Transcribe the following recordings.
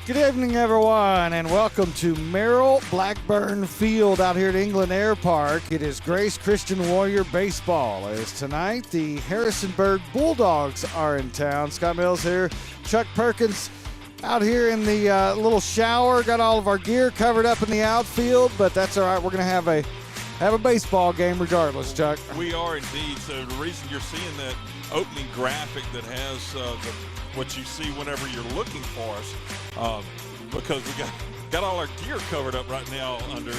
Good evening, everyone, and welcome to Merrill Blackburn Field out here at England Air Park. It is Grace Christian Warrior Baseball, as tonight the Harrisonburg Bulldogs are in town. Scott Mills here, Chuck Perkins out here in the little shower. Got all of our gear covered up in the outfield, but that's all right. We're going to have a baseball game regardless, Chuck. We are indeed. So the reason you're seeing that opening graphic that has what you see whenever you're looking for us, because we got all our gear covered up right now under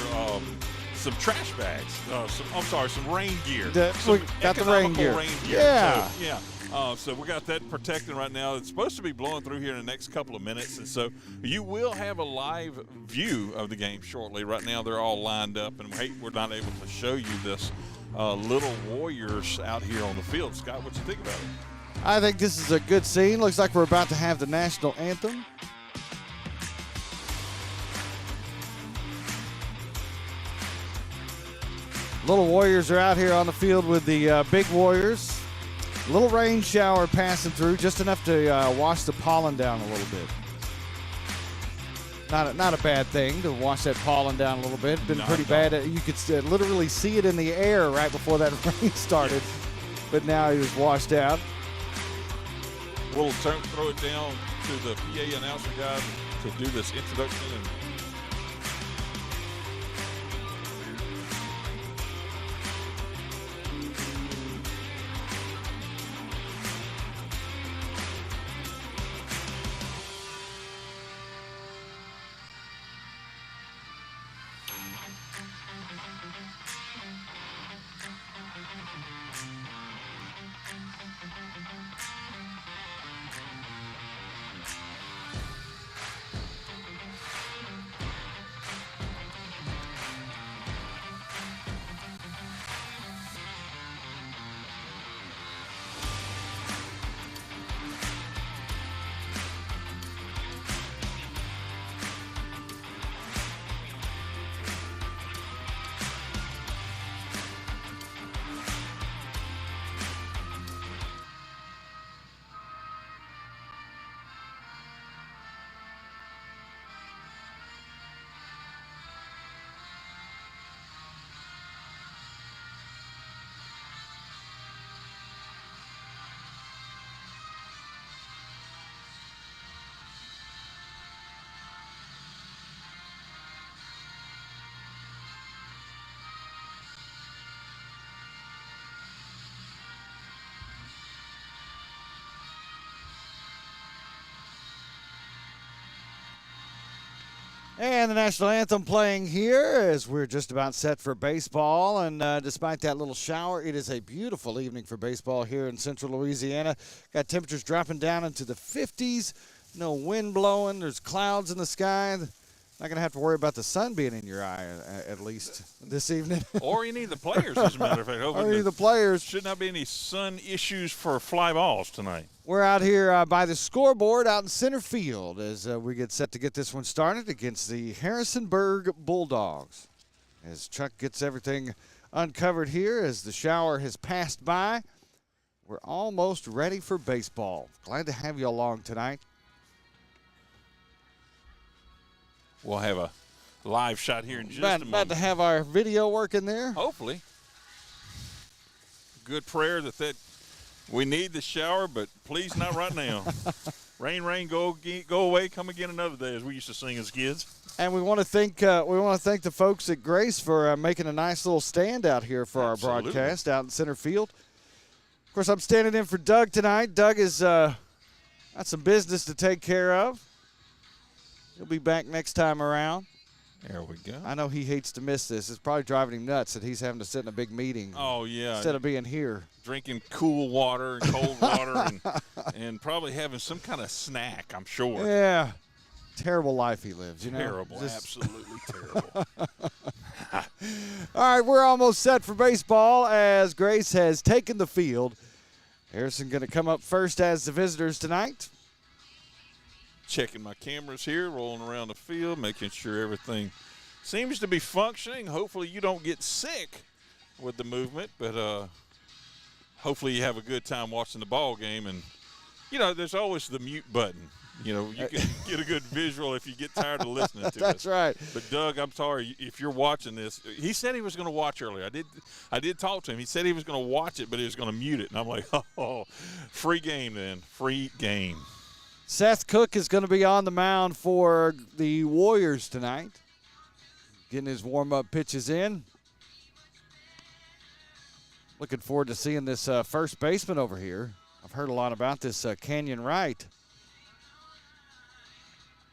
some trash bags. Some rain gear. We got the rain gear. Yeah. So, yeah. So we got that protecting right now. It's supposed to be blowing through here in the next couple of minutes, and so you will have a live view of the game shortly. Right now they're all lined up, and we're not able to show you this little Warriors out here on the field. Scott, what you think about it? I think this is a good scene. Looks like we're about to have the national anthem. Little Warriors are out here on the field with the big Warriors. A little rain shower passing through, just enough to wash the pollen down a little bit. Not a bad thing to wash that pollen down a little bit. Been pretty bad. You could literally see it in the air right before that rain started, but now he was washed out. We'll throw it down to the PA announcer guy to do this introduction. And And the national anthem playing here as we're just about set for baseball. And despite that little shower, it is a beautiful evening for baseball here in central Louisiana. Got temperatures dropping down into the 50s. No wind blowing. There's clouds in the sky. Not going to have to worry about the sun being in your eye, at least this evening. Or any of the players, as a matter of fact. Or any of the players. Should not be any sun issues for fly balls tonight. We're out here by the scoreboard out in center field as we get set to get this one started against the Harrisonburg Bulldogs. As Chuck gets everything uncovered here as the shower has passed by, we're almost ready for baseball. Glad to have you along tonight. We'll have a live shot here in just a moment. About to have our video working there. Hopefully. Good prayer that we need the shower, but please not right now. Rain, go away, come again another day, as we used to sing as kids. And we want to thank the folks at Grace for making a nice little stand out here for our broadcast out in center field. Of course, I'm standing in for Doug tonight. Doug has got some business to take care of. He'll be back next time around. There we go. I know he hates to miss this. It's probably driving him nuts that he's having to sit in a big meeting. Oh, yeah. Instead of being here. Drinking cool water and cold water and probably having some kind of snack, I'm sure. Yeah. Terrible life he lives, you know. Terrible. Absolutely terrible. All right, we're almost set for baseball as Grace has taken the field. Harrison going to come up first as the visitors tonight. Checking my cameras here, rolling around the field, making sure everything seems to be functioning. Hopefully you don't get sick with the movement, but hopefully you have a good time watching the ball game. And, you know, there's always the mute button. You know, you can get a good visual if you get tired of listening to That's it. right. But, Doug, I'm sorry, if you're watching this, he said he was going to watch earlier. I did talk to him. He said he was going to watch it, but he was going to mute it. And I'm like, oh, free game then, free game. Seth Cook is going to be on the mound for the Warriors tonight. Getting his warm-up pitches in. Looking forward to seeing this first baseman over here. I've heard a lot about this Canyon Wright.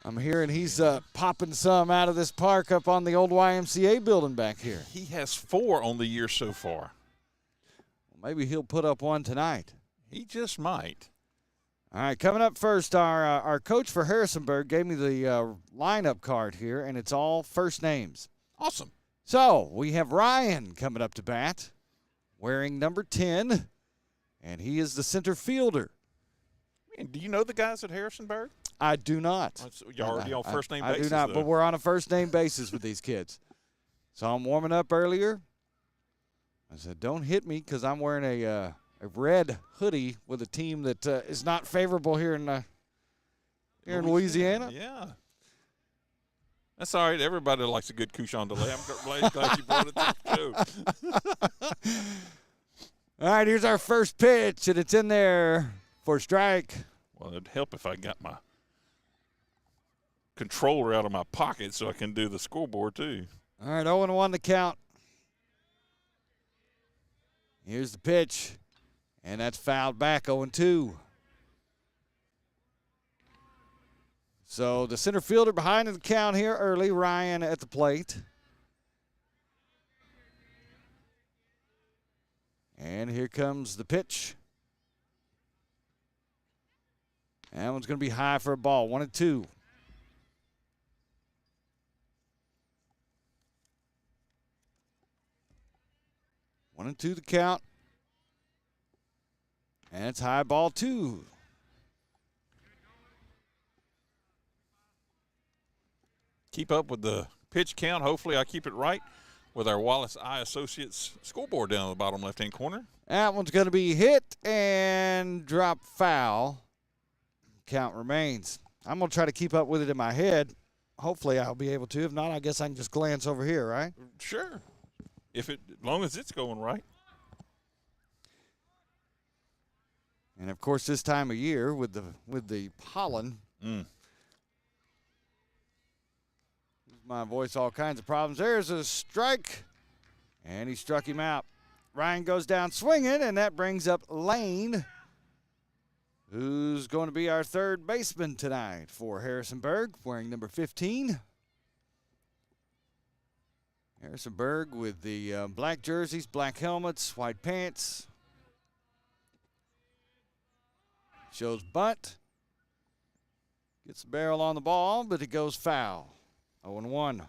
I'm hearing he's popping some out of this park up on the old YMCA building back here. He has 4 on the year so far. Well, maybe he'll put up one tonight. He just might. All right, coming up first, our coach for Harrisonburg gave me the lineup card here, and it's all first names. Awesome. So we have Ryan coming up to bat, wearing number 10, and he is the center fielder. Man, do you know the guys at Harrisonburg? I do not. You're already on first name basis, I do not, though. but we're on a first name basis with these kids. So I'm warming up earlier. I said, don't hit me because I'm wearing a red hoodie with a team that is not favorable here in Louisiana. Yeah. That's all right. Everybody likes a good couchon delay. I'm glad you brought it to the show. All right, here's our first pitch, and it's in there for strike. Well, it'd help if I got my controller out of my pocket so I can do the scoreboard too. All right, 0-1 the count. Here's the pitch, and that's fouled back, 0-2. So the center fielder behind the count here early, Ryan at the plate. And here comes the pitch. That one's going to be high for a ball, 1-2. One and two the count. And it's high ball 2. Keep up with the pitch count. Hopefully I keep it right with our Wallace Eye Associates scoreboard down in the bottom left-hand corner. That one's going to be hit and drop foul. Count remains. I'm going to try to keep up with it in my head. Hopefully I'll be able to. If not, I guess I can just glance over here, right? Sure. As long as it's going right. And of course, this time of year with the pollen, gives my voice all kinds of problems. There's a strike, and he struck him out. Ryan goes down swinging, and that brings up Lane, who's going to be our third baseman tonight for Harrisonburg, wearing number 15. Harrisonburg with the black jerseys, black helmets, white pants. Shows bunt. Gets the barrel on the ball, but it goes foul. 0-1.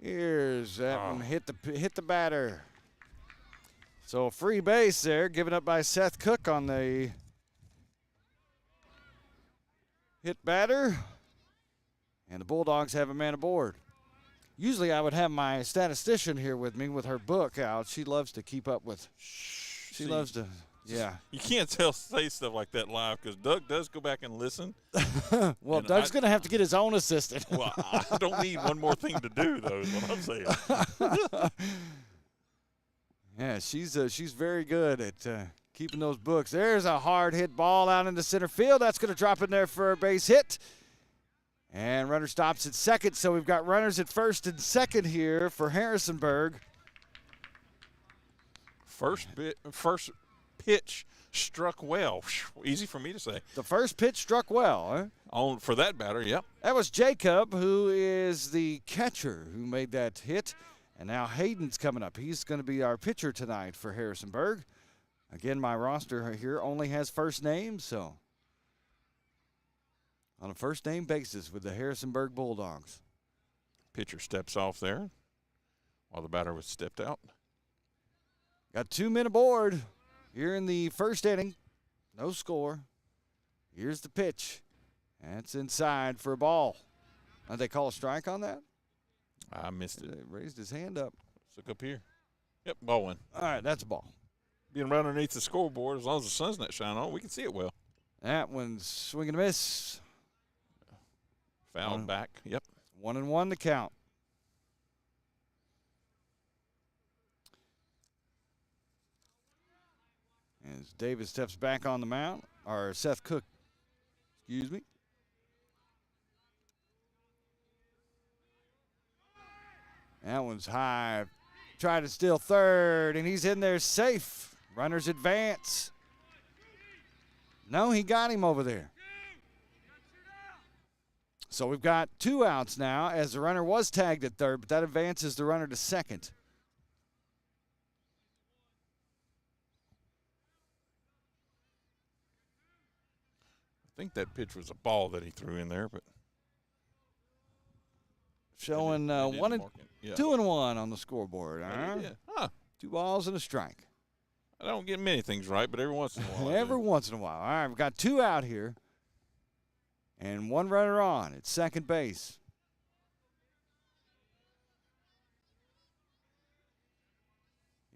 Here's that one, hit the batter. So a free base there, given up by Seth Cook on the hit batter. And the Bulldogs have a man aboard. Usually I would have my statistician here with me with her book out. She loves to keep up with, yeah. You can't say stuff like that live because Doug does go back and listen. Well, and Doug's going to have to get his own assistant. Well, I don't need one more thing to do, though, is what I'm saying. Yeah, she's very good at keeping those books. There's a hard hit ball out into center field. That's going to drop in there for a base hit. And runner stops at second, so we've got runners at first and second here for Harrisonburg. First pitch struck well. Easy for me to say. The first pitch struck well, huh? For that batter, yep. That was Jacob, who is the catcher who made that hit. And now Hayden's coming up. He's going to be our pitcher tonight for Harrisonburg. Again, my roster here only has first names, so on a first-name basis with the Harrisonburg Bulldogs. Pitcher steps off there while the batter was stepped out. Got 2 men aboard here in the first inning. No score. Here's the pitch. That's inside for a ball. Did they call a strike on that? I missed it. They raised his hand up. Look up here. Yep, ball win. All right, that's a ball. Being right underneath the scoreboard, as long as the sun's not shining on, we can see it well. That one's swing and a miss. Fouled back. Yep. 1-1 to count. As Davis steps back on the mound, or Seth Cook, excuse me. That one's high. Tried to steal third, and he's in there safe. Runners advance. No, he got him over there. So we've got 2 outs now as the runner was tagged at third, but that advances the runner to second. I think that pitch was a ball that he threw in there, but showing 2-1 on the scoreboard. Yeah. Huh. 2 balls and a strike. I don't get many things right, but every once in a while. Every once in a while. All right, we've got 2 out here. And 1 runner on at second base.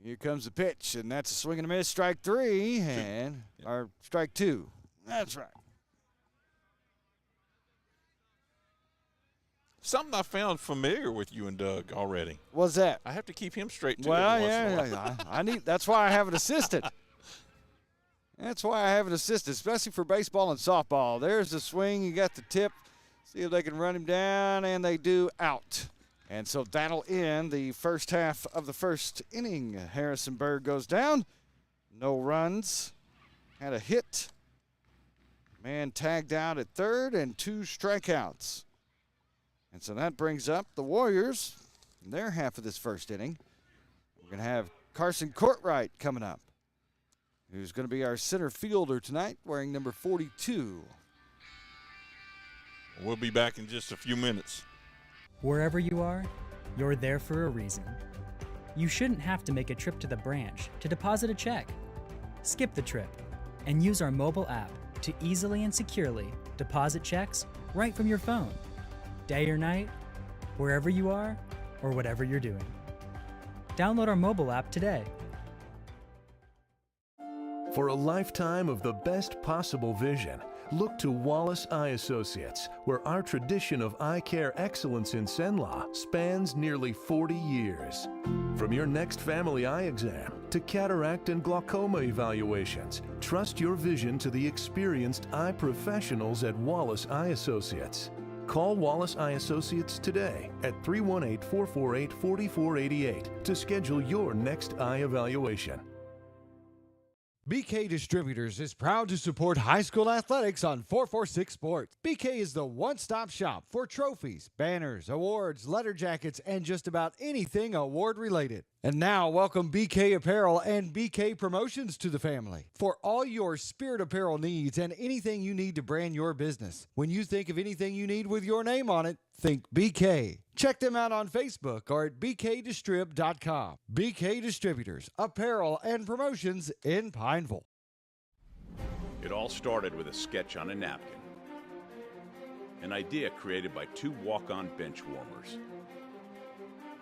Here comes the pitch, and that's a swing and a miss. Strike 3, and or strike 2. That's right. Something I found familiar with you and Doug already. What's that? I have to keep him straight too. Well, yeah, I need. That's why I have an assistant. That's why I have an assistant, especially for baseball and softball. There's the swing. You got the tip. See if they can run him down, and they do, out. And so that'll end the first half of the first inning. Harrisonburg goes down. No runs. Had a hit. Man tagged out at third and 2 strikeouts. And so that brings up the Warriors in their half of this first inning. We're going to have Carson Courtright coming up, who's going to be our center fielder tonight, wearing number 42. We'll be back in just a few minutes. Wherever you are, you're there for a reason. You shouldn't have to make a trip to the branch to deposit a check. Skip the trip and use our mobile app to easily and securely deposit checks right from your phone. Day or night, wherever you are, or whatever you're doing. Download our mobile app today. For a lifetime of the best possible vision, look to Wallace Eye Associates, where our tradition of eye care excellence in Cenla spans nearly 40 years. From your next family eye exam to cataract and glaucoma evaluations, trust your vision to the experienced eye professionals at Wallace Eye Associates. Call Wallace Eye Associates today at 318-448-4488 to schedule your next eye evaluation. BK Distributors is proud to support high school athletics on 446 Sports. BK is the one-stop shop for trophies, banners, awards, letter jackets, and just about anything award-related. And now, welcome BK Apparel and BK Promotions to the family for all your spirit apparel needs and anything you need to brand your business. When you think of anything you need with your name on it, think BK. Check them out on Facebook or at bkdistrib.com. BK Distributors, apparel and promotions in Pineville. It all started with a sketch on a napkin. An idea created by two walk-on bench warmers.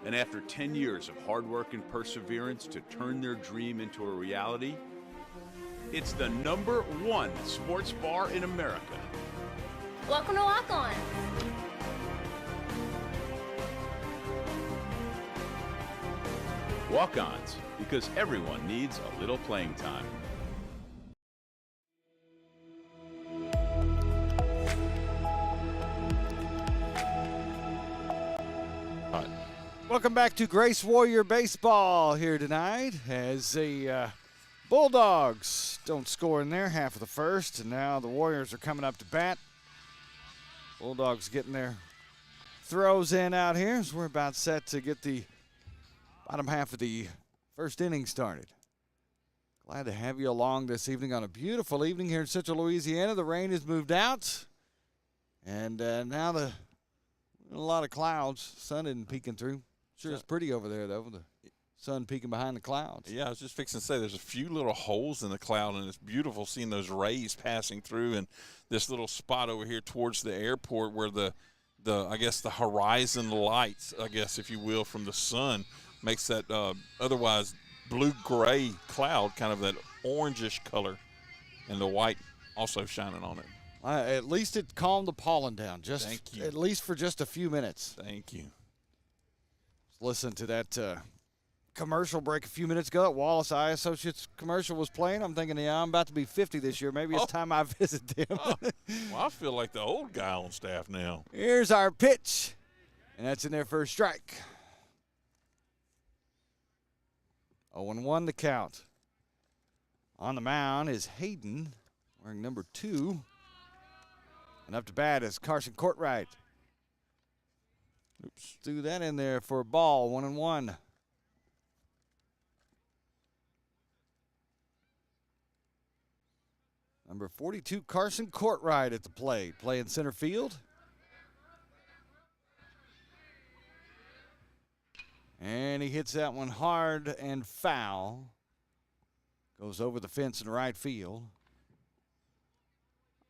And after 10 years of hard work and perseverance to turn their dream into a reality, it's the #1 sports bar in America. Welcome to Walk On. Walk-ons, because everyone needs a little playing time. Welcome back to Grace Warrior Baseball here tonight as the Bulldogs don't score in their half of the first, and now the Warriors are coming up to bat. Bulldogs getting their throws in out here as we're about set to get the bottom half of the first inning started. Glad to have you along this evening on a beautiful evening here in Central Louisiana. The rain has moved out, and now a lot of clouds. Sun isn't peeking through. Sure, it's pretty over there, though, the sun peeking behind the clouds. Yeah, I was just fixing to say there's a few little holes in the cloud, and it's beautiful seeing those rays passing through. And this little spot over here towards the airport where the I guess the horizon lights, I guess if you will, from the sun makes that otherwise blue-gray cloud kind of that orangish color, and the white also shining on it. At least it calmed the pollen down. Thank you. At least for just a few minutes. Thank you. Listen to that commercial break a few minutes ago. That Wallace Eye Associates commercial was playing. I'm thinking, yeah, I'm about to be 50 this year. Maybe it's time I visit them. Well, I feel like the old guy on staff now. Here's our pitch, and that's in there for a strike. 0-1 the count. On the mound is Hayden, wearing number 2. And up to bat is Carson Courtright. Oops, threw that in there for a ball, 1-1. Number 42, Carson Courtright at the plate, playing center field. And he hits that one hard and foul. Goes over the fence in right field.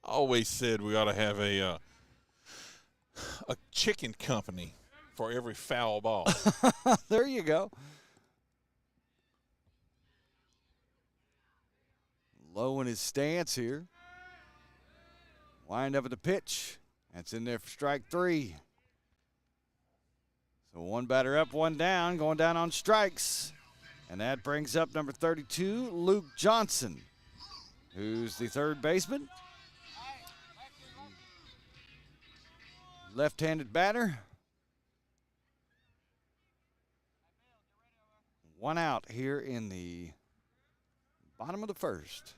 Always said we ought to have a chicken company for every foul ball. There you go. Low in his stance here. Wind up at the pitch. That's in there for strike 3. So one batter up, one down, going down on strikes. And that brings up number 32, Luke Johnson, who's the third baseman. Left-handed batter. One out here in the bottom of the first.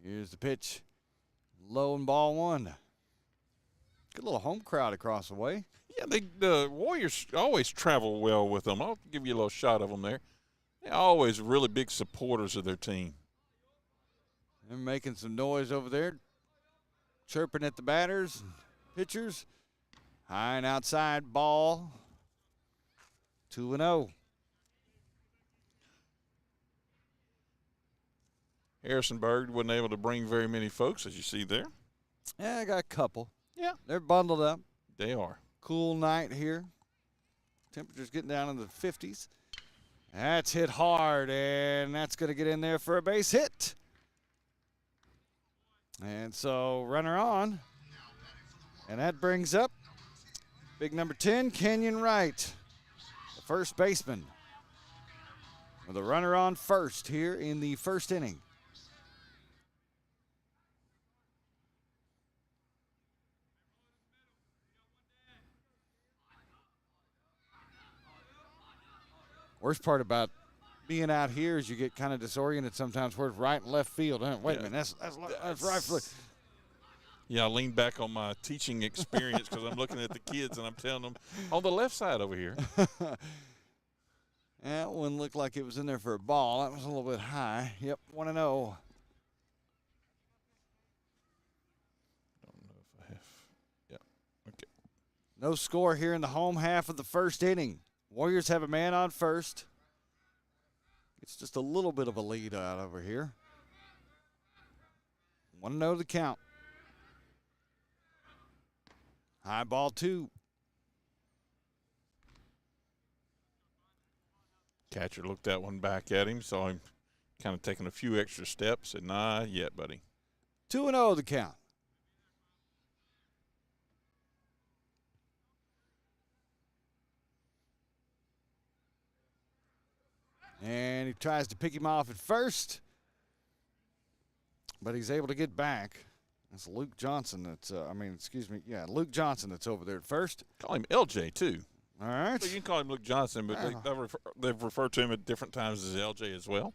Here's the pitch. Low and ball 1. Good little home crowd across the way. Yeah, the Warriors always travel well with them. I'll give you a little shot of them there. They're always really big supporters of their team. They're making some noise over there, chirping at the batters, pitchers. High and outside ball. 2-0. Harrisonburg wasn't able to bring very many folks, as you see there. Yeah, I got a couple. Yeah. They're bundled up. They are. Cool night here. Temperature's getting down in the 50s. That's hit hard, and that's going to get in there for a base hit. And so runner on. And that brings up big number 10, Kenyon Wright, the first baseman. with a runner on first here in the first inning. Worst part about being out here is you get kind of disoriented sometimes. Where's right and left field? Wait a minute, that's right field. Yeah, I lean back on my teaching experience because I'm looking at the kids and I'm telling them on the left side over here. That one looked like it was in there for a ball. That was a little bit high. Yep, 1-0. Don't know if I have. Yeah, okay. No score here in the home half of the first inning. Warriors have a man on first. It's just a little bit of a lead out over here. 1-0 the count. High ball 2. Catcher looked that one back at him, saw him kind of taking a few extra steps, said, nah, yet, buddy. 2-0 the count. And he tries to pick him off at first, but he's able to get back. That's Luke Johnson that's, Luke Johnson that's over there at first. Call him LJ, too. All right. Well, you can call him Luke Johnson, but they've referred to him at different times as LJ as well.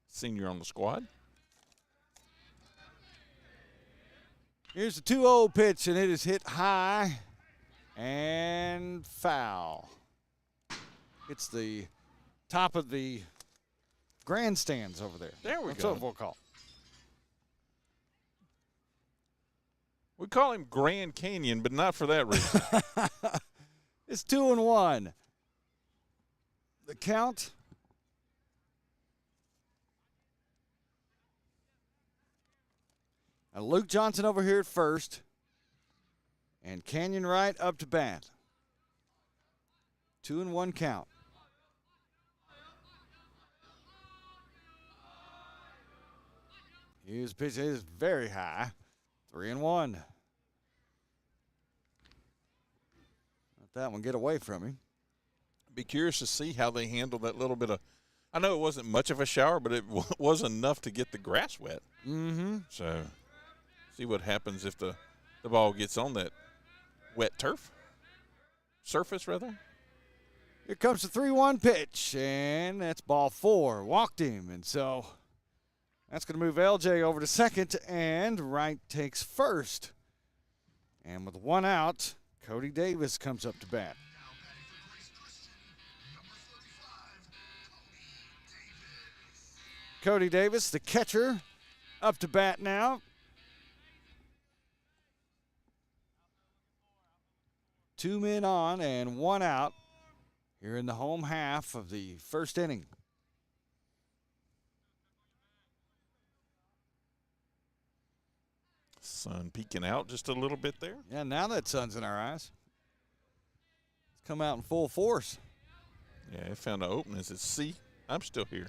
Senior on the squad. Here's the 2-0 pitch, and it is hit high and foul. It's the top of the grandstands over there. There we That's go. what we'll call. We call him Grand Canyon, but not for that reason. It's 2-1. The count. Now Luke Johnson over here at first. And Canyon Wright up to bat. 2-1 count. Here's the pitch. It is very high. 3-1. Let that one get away from him. Be curious to see how they handle that little bit of. I know it wasn't much of a shower, but it was enough to get the grass wet. Mm-hmm. So, see what happens if the ball gets on that wet surface, rather. Here comes the 3-1 pitch, and that's ball 4. Walked him, and so that's going to move LJ over to second, and Wright takes first. And with 1 out, Cody Davis comes up to bat. Cody Davis, the catcher, up to bat now. 2 men on and 1 out here in the home half of the first inning. Sun peeking out just a little bit there. Yeah, now that sun's in our eyes. It's come out in full force. Yeah, it found an opening. It said, see, I'm still here.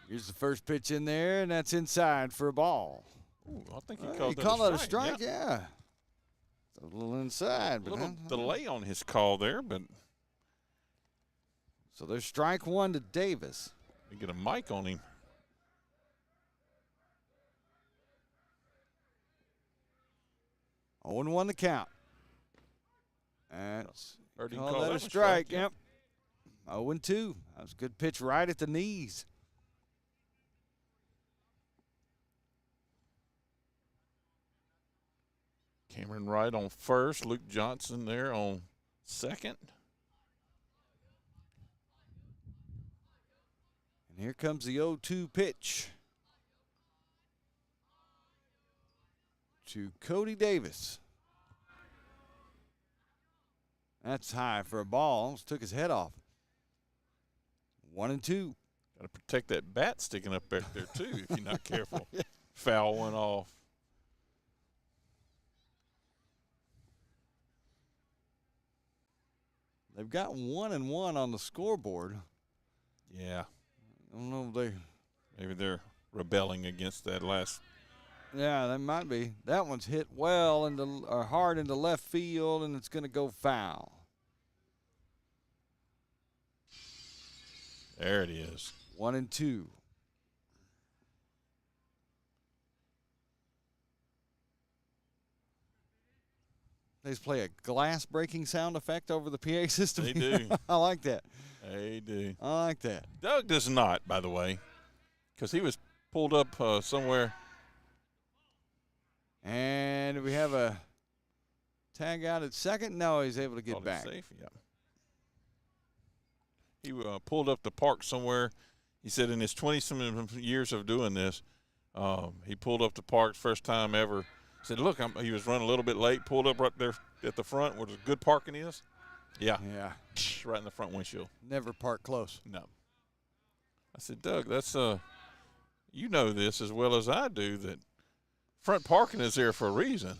Here's the first pitch in there, and that's inside for a ball. Ooh, I think he He called that a strike, yeah. It's a little inside. A little delay on his call there, but. So there's strike 1 to Davis. We get a mic on him. Oh, and 1 the count. That's Heard him call call that that a one strike. strike, Yep. 0 and 2. That was a good pitch right at the knees. Cameron Wright on first. Luke Johnson there on second. And here comes the 0-2 pitch to Cody Davis. That's high for a ball. Almost took his head off. 1 and 2. Got to protect that bat sticking up back there, too, if you're not careful. Foul one off. They've got 1 and 1 on the scoreboard. Yeah. I don't know if they. Maybe they're rebelling against that last. Yeah, that might be. That one's hit well hard into left field, and it's going to go foul. There it is. 1-2. They just play a glass breaking sound effect over the PA system. They do. I like that. They do. I like that. Doug does not, by the way, because he was pulled up somewhere. And we have a tag out at second. No, he's able to get Called it back. Safe. Yeah. He pulled up the park somewhere. He said in his 20-some years of doing this, he pulled up the park first time ever. Said, look, he was running a little bit late, pulled up right there at the front where the good parking is. Yeah. Yeah. Right in the front windshield. Never park close. No. I said, Doug, that's you know this as well as I do, that front parking is there for a reason.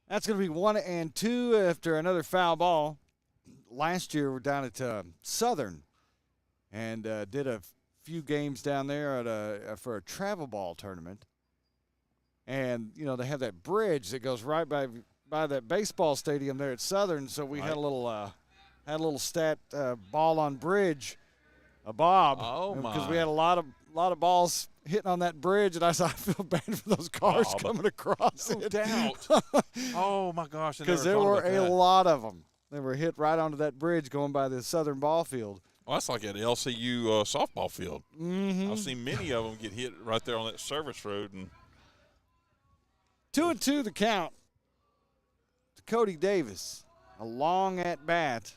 That's going to be 1-2 after another foul ball. Last year we're down at Southern and did a few games down there at for a travel ball tournament. And, you know, they have that bridge that goes right by that baseball stadium there at Southern. So we had a little stat ball on bridge, a bob. Oh, my. Because we had a lot of balls hitting on that bridge, and I said, I feel bad for those cars Bob. coming across No it. doubt. Oh, my gosh. Because there were a lot of them. They were hit right onto that bridge going by the Southern ball field. Well, that's like at LCU softball field. Mm-hmm. I've seen many of them get hit right there on that service road. And 2-2 the count to Cody Davis. A long at bat.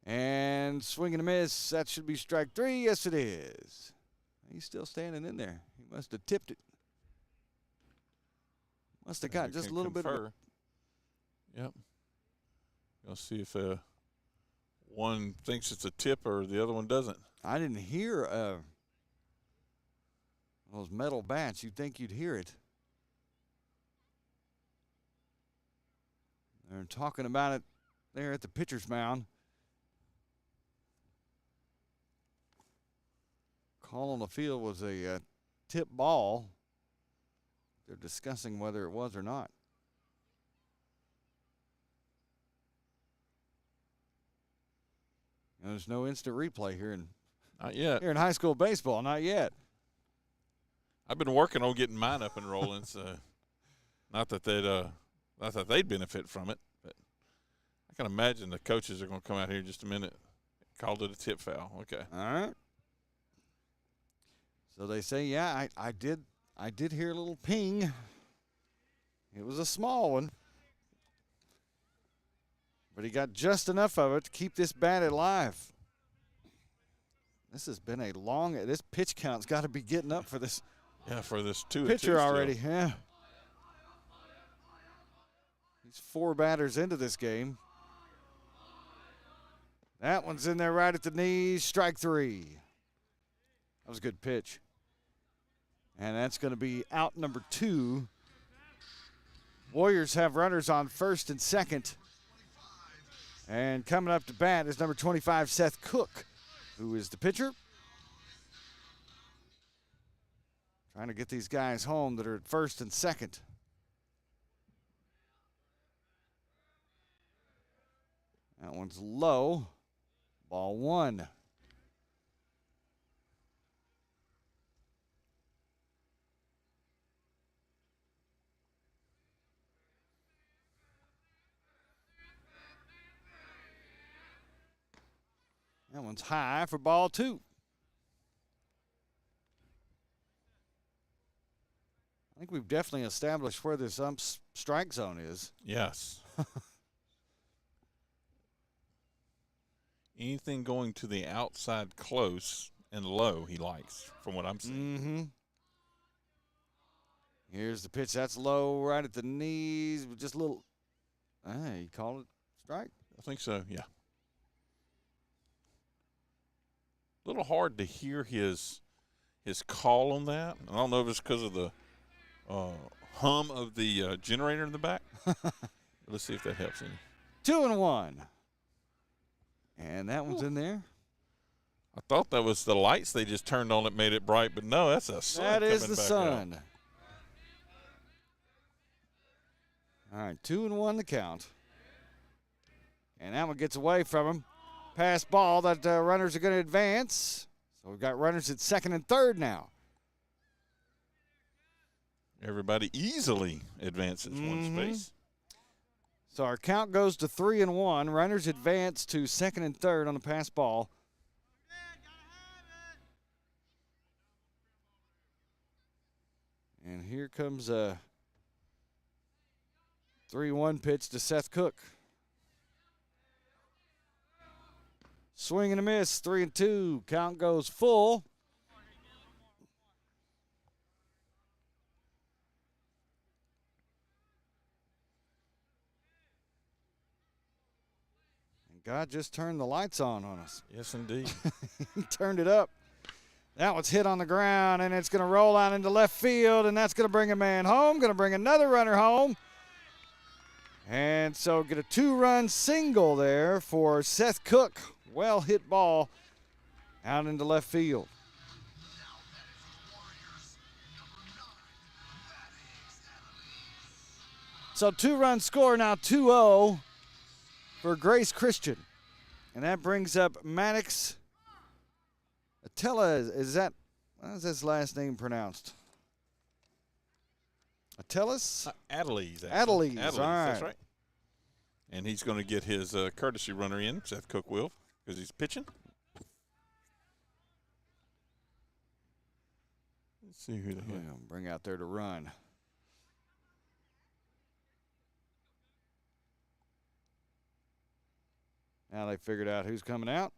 And swing and a miss. That should be strike 3. Yes, it is. He's still standing in there. He must have tipped it. Must have got just a little bit of it. Yep. Let's see if one thinks it's a tip or the other one doesn't. I didn't hear those metal bats. You'd think you'd hear it. They're talking about it there at the pitcher's mound. Call on the field was a tip ball. They're discussing whether it was or not. And there's no instant replay here Not yet. in high school baseball. Not yet. I've been working on getting mine up and rolling, so not that they'd benefit from it, but I can imagine the coaches are going to come out here in just a minute. Called it a tip foul. Okay. All right. So they say, yeah, I did hear a little ping. It was a small one. But he got just enough of it to keep this bat alive. This has been a long, this pitch count's got to be getting up for this Yeah, for this 2-2 pitcher already. still. Yeah. He's 4 batters into this game. That one's in there right at the knees. Strike 3. That was a good pitch. And that's going to be out number 2. Warriors have runners on first and second. And coming up to bat is number 25, Seth Cook, who is the pitcher. Trying to get these guys home that are at first and second. That one's low. Ball 1. That one's high for ball 2. I think we've definitely established where this strike zone is. Yes. Anything going to the outside close and low he likes, from what I'm seeing. Mm-hmm. Here's the pitch. That's low right at the knees. Just a little. You call it strike? I think so, yeah. A little hard to hear his call on that. I don't know if it's because of the hum of the generator in the back. Let's see if that helps any. 2-1. And that one's in there. I thought that was the lights they just turned on that made it bright, but no, that's a sun. That is coming the back sun. out. All right, 2-1 the count. And that one gets away from him. pass ball that runners are going to advance. So we've got runners at second and third now. Everybody easily advances one space. So our count goes to 3-1. Runners advance to second and third on the pass ball. And here comes a 3-1 pitch to Seth Cook. Swing and a miss, 3-2. Count goes full. And God just turned the lights on us. Yes, indeed. He turned it up. That one's hit on the ground, and it's going to roll out into left field, and that's going to bring a man home, going to bring another runner home. And so get a 2-run single there for Seth Cook. Well hit ball out into left field. So 2-run score now 2-0 for Grace Christian. And that brings up Maddox Attila. Is that, how is his last name pronounced? Attilas? Adelise. Adelise, all right. That's right. And he's going to get his courtesy runner in, Seth Cook will, because he's pitching. Let's see who the hell. Bring out there to run. Now they figured out who's coming out.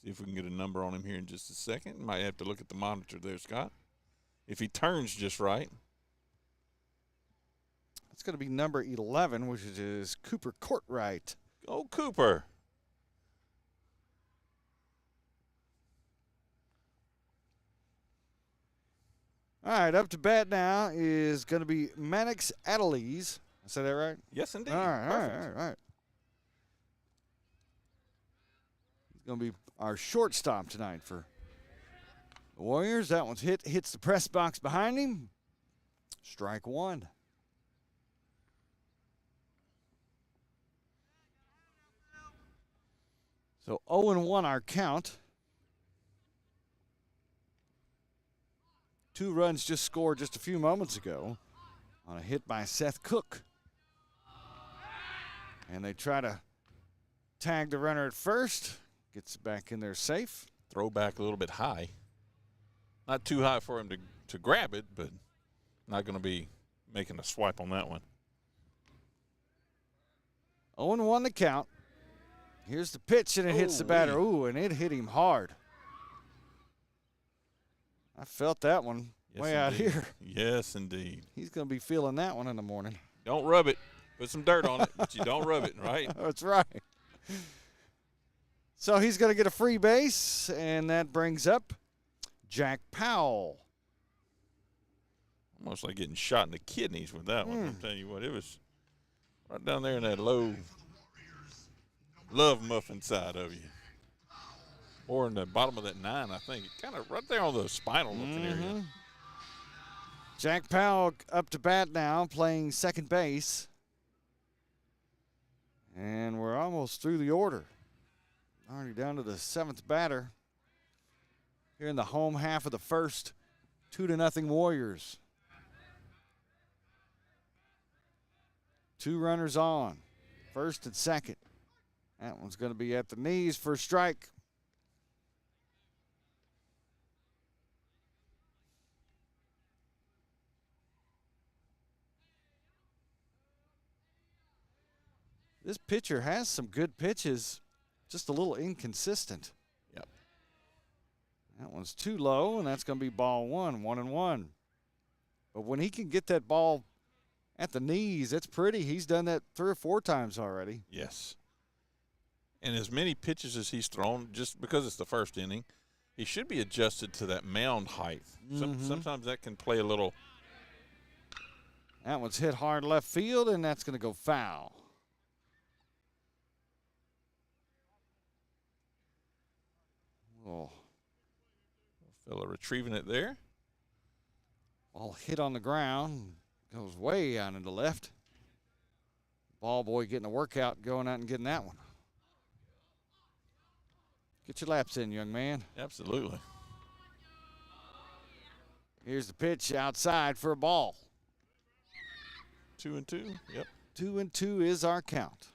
See if we can get a number on him here in just a second. Might have to look at the monitor there, Scott. If he turns just right. It's going to be number 11, which is Cooper Courtwright. Oh, Cooper. All right, up to bat now is going to be Maddox Adelise. I said that right? Yes, indeed. All right, all Perfect. right, all right. He's going to be our shortstop tonight for the Warriors. That one's hits the press box behind him. Strike one. So 0-1 our count. 2 runs just scored just a few moments ago on a hit by Seth Cook. And they try to tag the runner at first. Gets back in there safe. Throw back a little bit high. Not too high for him to grab it, but not going to be making a swipe on that one. 0-1 the count. Here's the pitch, and it hits the batter. Ooh, and it hit him hard. I felt that one way out here. Yes, indeed. He's going to be feeling that one in the morning. Don't rub it. Put some dirt on it, but you don't rub it, right? That's right. So he's going to get a free base, and that brings up Jack Powell. Almost like getting shot in the kidneys with that one. I'm telling you what, it was right down there in that low love muffin side of you. Or in the bottom of that 9, I think. Kind of right there on the spinal looking area. Jack Powell up to bat now, playing second base. And we're almost through the order. Already down to the 7th batter. Here in the home half of the first. 2-0 Warriors. 2 runners on. First and second. That one's going to be at the knees for a strike. This pitcher has some good pitches, just a little inconsistent. Yep. That one's too low, and that's going to be ball 1-1. But when he can get that ball at the knees, it's pretty. He's done that 3 or 4 times already. Yes. And as many pitches as he's thrown, just because it's the first inning, he should be adjusted to that mound height. Sometimes that can play a little. That one's hit hard left field, and that's going to go foul. Oh. Fella retrieving it there. Ball hit on the ground, goes way out into left. Ball boy getting a workout, going out and getting that one. Get your laps in, young man. Absolutely. Here's the pitch outside for a ball. 2-2. Yep. 2-2 is our count.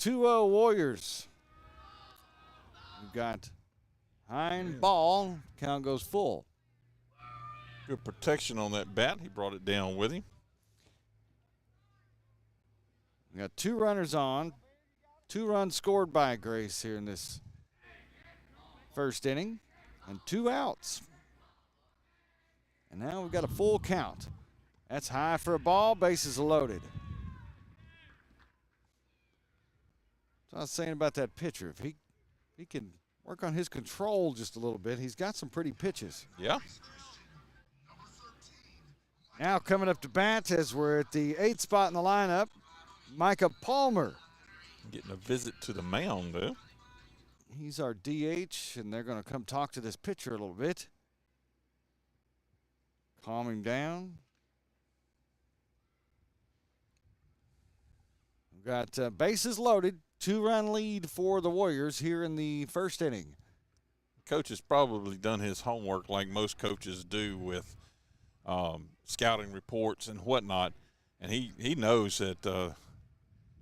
Warriors. We've got Hine ball. Count goes full. Good protection on that bat. He brought it down with him. We got 2 runners on. 2 runs scored by Grace here in this first inning. And 2 outs. And now we've got a full count. That's high for a ball. Bases loaded. So I was saying about that pitcher. If he can work on his control just a little bit, he's got some pretty pitches. Yeah. Now coming up to bat as we're at the 8th spot in the lineup, Micah Palmer. Getting a visit to the mound, though. He's our DH, and they're going to come talk to this pitcher a little bit. Calm him down. We've got bases loaded. 2-run lead for the Warriors here in the first inning. Coach has probably done his homework like most coaches do with scouting reports and whatnot, and he knows that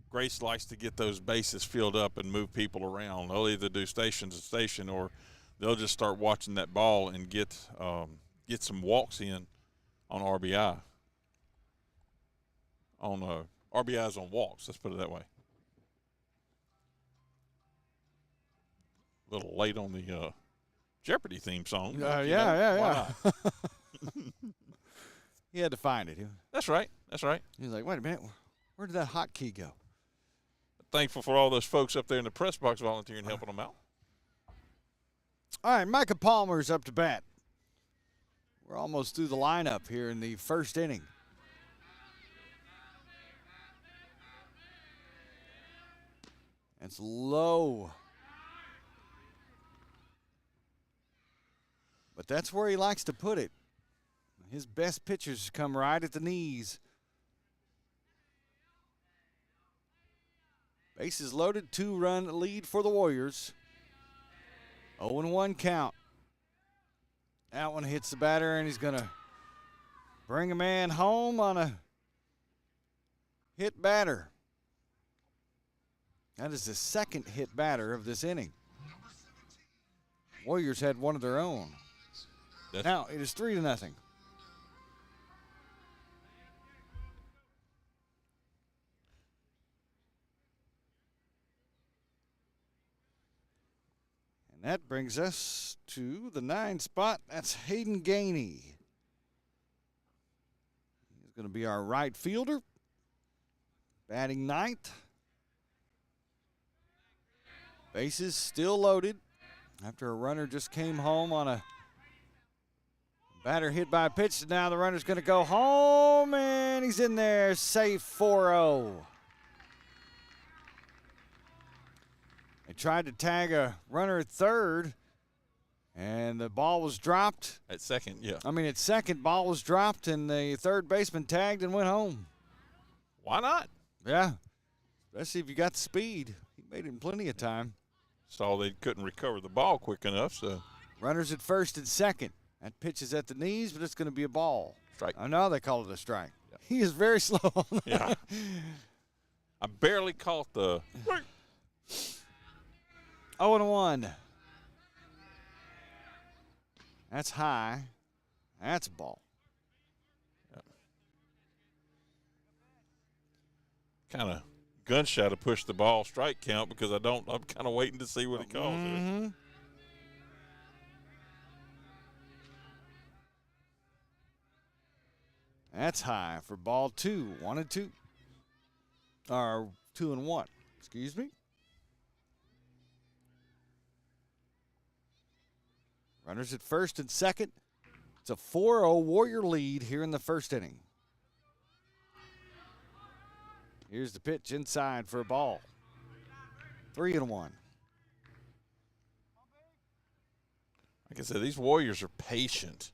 Grace likes to get those bases filled up and move people around. They'll either do station to station or they'll just start watching that ball and get some walks in on RBI. On RBIs on walks, let's put it that way. A little late on the Jeopardy theme song. Yeah. He had to find it. That's right. He was like, wait a minute, where did that hotkey go? Thankful for all those folks up there in the press box volunteering, helping them out. All right, Micah Palmer's up to bat. We're almost through the lineup here in the first inning. It's low. But that's where he likes to put it. His best pitches come right at the knees. Bases loaded, 2-run lead for the Warriors. 0-1 count. That one hits the batter, and he's going to bring a man home on a hit batter. That is the second hit batter of this inning. Warriors had one of their own. Now it is 3-0. And that brings us to the 9 spot. That's Hayden Gainey. He's going to be our right fielder. Batting 9th. Bases still loaded after a runner just came home on a batter hit by a pitch. Now the runner's going to go home, and he's in there, safe 4-0. They tried to tag a runner at third, and the ball was dropped. At second, yeah. At second, ball was dropped, and the third baseman tagged and went home. Why not? Yeah, especially if you got the speed. He made it in plenty of time. Saw they couldn't recover the ball quick enough, so. Runners at first and second. That pitch is at the knees, but it's going to be a ball. Strike. I know they call it a strike. Yeah. He is very slow on that. Yeah. I barely caught the. 0-1. That's high. That's a ball. Yeah. Kind of gunshot to push the ball strike count because I'm kind of waiting to see what he calls it. That's high for ball 2. 1-2. Or 2-1. Excuse me. Runners at first and second. It's a 4-0 Warrior lead here in the first inning. Here's the pitch inside for a ball. 3-1. Like I said, these Warriors are patient.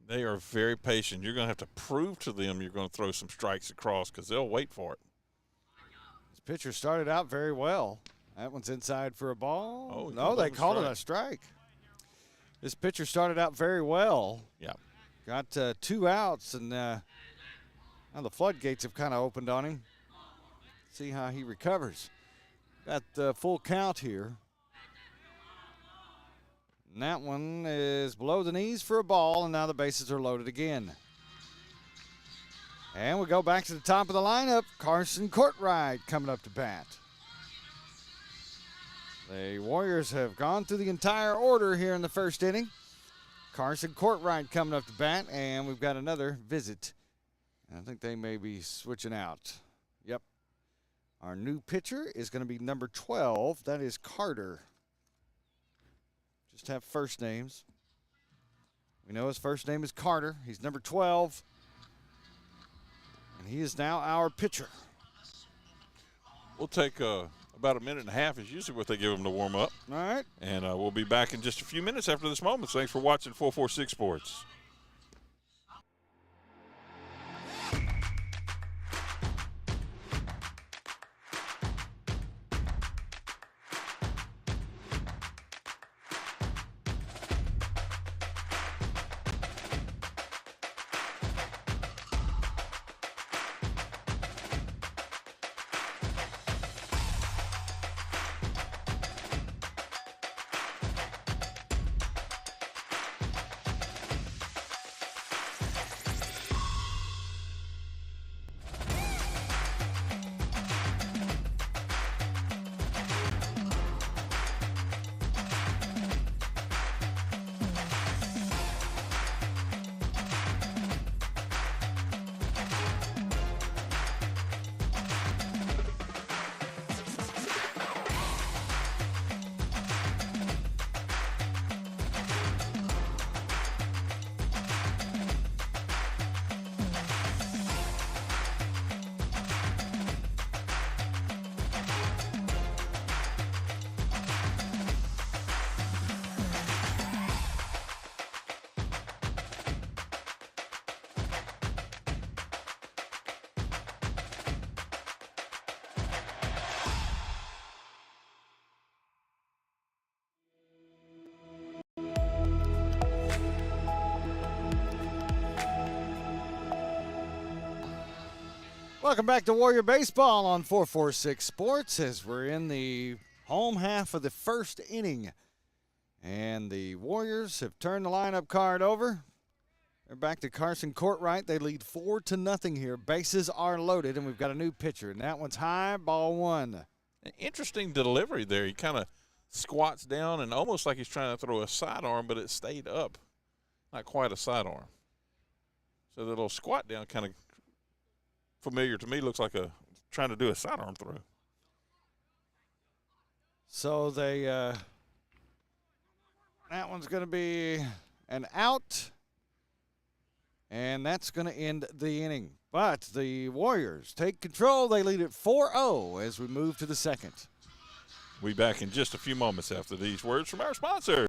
They are very patient. You're going to have to prove to them you're going to throw some strikes across because they'll wait for it. This pitcher started out very well. That one's inside for a ball. Oh, no, they called it a strike. This pitcher started out very well. Yeah. Got 2 outs, and now the floodgates have kind of opened on him. See how he recovers. Got the full count here. And that one is below the knees for a ball, and now the bases are loaded again. And we go back to the top of the lineup. Carson Courtright coming up to bat. The Warriors have gone through the entire order here in the first inning. Carson Courtright coming up to bat, and we've got another visit. I think they may be switching out. Yep. Our new pitcher is going to be number 12. That is Carter. Just have first names. We know his first name is Carter. He's number 12. And he is now our pitcher. We'll take about a minute and a half is usually what they give them to warm up. All right. And we'll be back in just a few minutes after this moment. Thanks for watching 446 Sports. Welcome back to Warrior Baseball on 446 Sports as we're in the home half of the first inning. And the Warriors have turned the lineup card over. They're back to Carson Courtright. They lead 4-0 here. Bases are loaded, and we've got a new pitcher. And that one's high, ball 1. An interesting delivery there. He kind of squats down and almost like he's trying to throw a sidearm, but it stayed up. Not quite a sidearm. So the little squat down kind of familiar to me, looks like trying to do a sidearm throw. So they that one's going to be an out, and that's going to end the inning. But the Warriors take control. They lead at 4-0 as we move to the second. We'll be back in just a few moments after these words from our sponsor.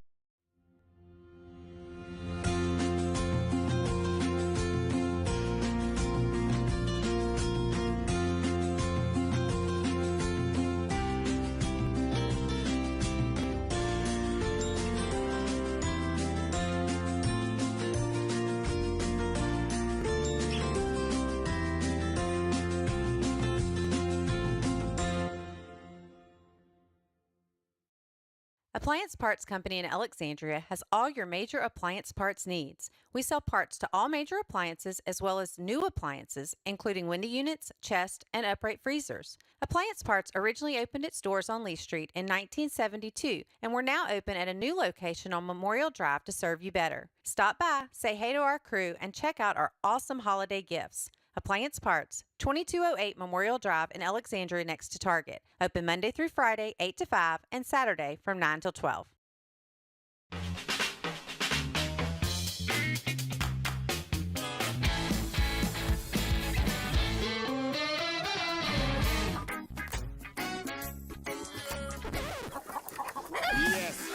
Appliance Parts Company in Alexandria has all your major appliance parts needs. We sell parts to all major appliances as well as new appliances, including window units, chest, and upright freezers. Appliance Parts originally opened its doors on Lee Street in 1972, and we're now open at a new location on Memorial Drive to serve you better. Stop by, say hey to our crew, and check out our awesome holiday gifts. Appliance Parts, 2208 Memorial Drive in Alexandria next to Target. Open Monday through Friday, 8 to 5, and Saturday from 9 till 12. Yes.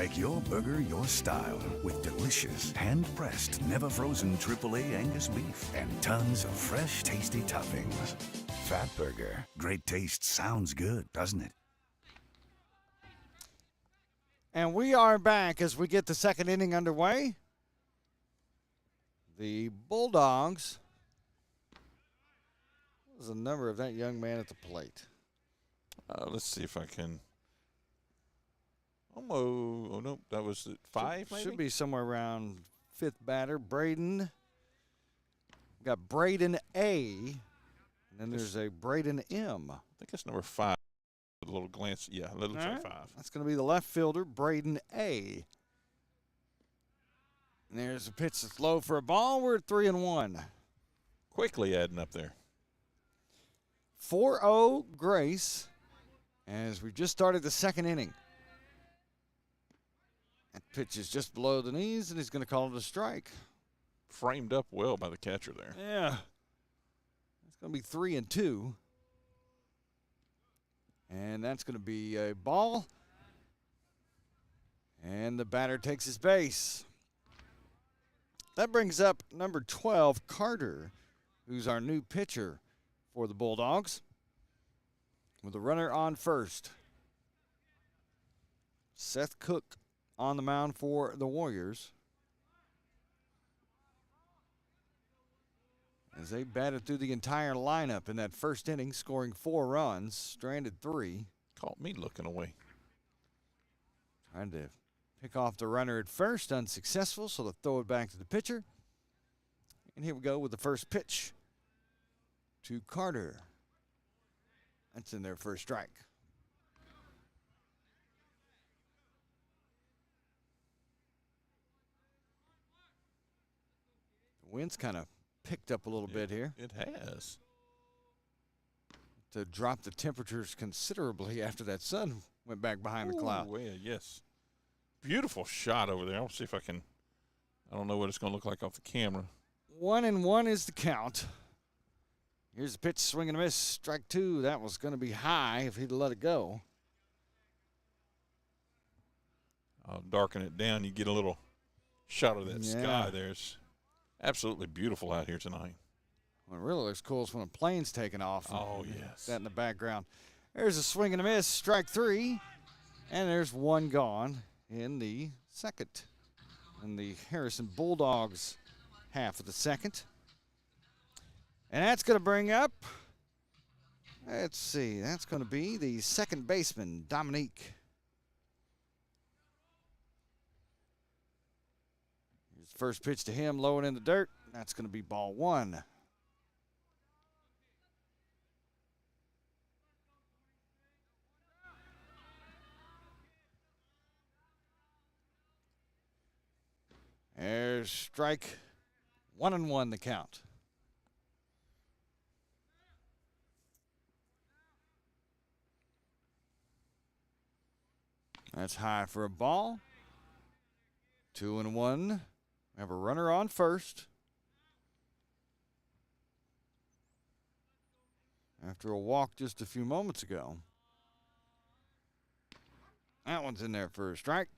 Make your burger your style with delicious, hand-pressed, never-frozen AAA Angus beef and tons of fresh, tasty toppings. Fat Burger. Great taste sounds good, doesn't it? And we are back as we get the second inning underway. The Bulldogs. What was the number of that young man at the plate? Let's see if I can. Oh, no, that was 5, maybe? Should be somewhere around fifth batter. Braden. We got Braden A. And then there's a Braden M. I think that's number 5. A little glance. Yeah, a little All right. 5. That's going to be the left fielder, Braden A. And there's a pitch that's low for a ball. We're at 3-1. Quickly adding up there. 4-0 Grace as we just started the second inning. That pitch is just below the knees, and he's going to call it a strike. Framed up well by the catcher there. Yeah. It's going to be 3-2. And that's going to be a ball. And the batter takes his base. That brings up number 12, Carter, who's our new pitcher for the Bulldogs, with a runner on first. Seth Cook on the mound for the Warriors, as they batted through the entire lineup in that first inning, scoring 4 runs, stranded 3. Caught me looking away. Trying to pick off the runner at first, unsuccessful, so they'll throw it back to the pitcher. And here we go with the first pitch to Carter. That's in there for a strike. The wind's kind of picked up a little bit here It has. to drop the temperatures considerably after that sun went back behind the cloud. Oh, yeah, yes. Beautiful shot over there. I'll see if I can. I don't know what it's going to look like off the camera. 1-1 is the count. Here's the pitch, swing and a miss, strike 2. That was going to be high if he'd let it go. I'll darken it down. You get a little shot of that Yeah. sky there. It's absolutely beautiful out here tonight. What really looks cool is when a plane's taking off. Oh, and yes. That in the background. There's a swing and a miss, strike 3. And there's one gone in the second. In the Harrison Bulldogs half of the second. And that's going to bring up, let's see, that's going to be the second baseman, Dominique. Here's the first pitch to him, low and in the dirt. That's going to be ball 1. There's strike 1-1 the count. That's high for a ball. 2-1. We have a runner on first. After a walk just a few moments ago. That one's in there for a strike.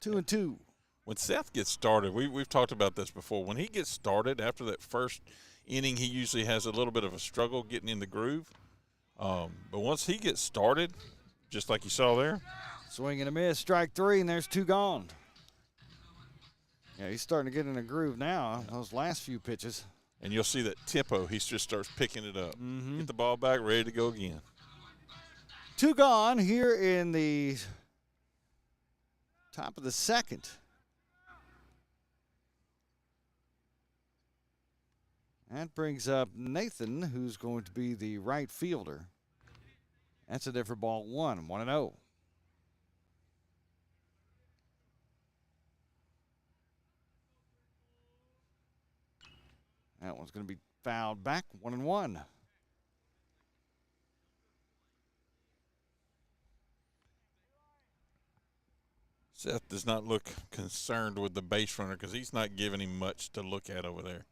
2-2. When Seth gets started, we've talked about this before. When he gets started after that first inning, he usually has a little bit of a struggle getting in the groove. But once he gets started, just like you saw there. Swing and a miss, strike 3, and there's 2 gone. Yeah, he's starting to get in a groove now, those last few pitches. And you'll see that tempo, he just starts picking it up. Mm-hmm. Get the ball back, ready to go again. 2 gone here in the top of the second. That brings up Nathan, who's going to be the right fielder. That's a different ball 1-0. That one's going to be fouled back, 1-1. Seth does not look concerned with the base runner because he's not giving him much to look at over there.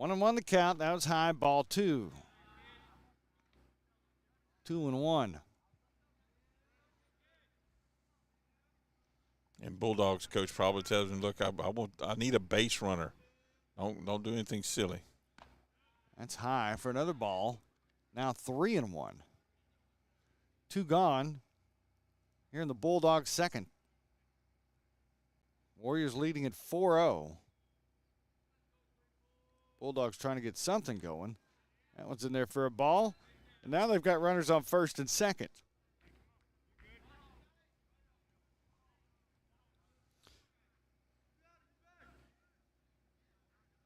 1-1 the count. That was high, ball 2. 2-1. And Bulldogs coach probably tells him, look, I need a base runner. Don't do anything silly. That's high for another ball. Now 3-1. 2 gone here in the Bulldogs' second. Warriors leading at 4-0. Bulldogs trying to get something going. That one's in there for a ball. And now they've got runners on first and second.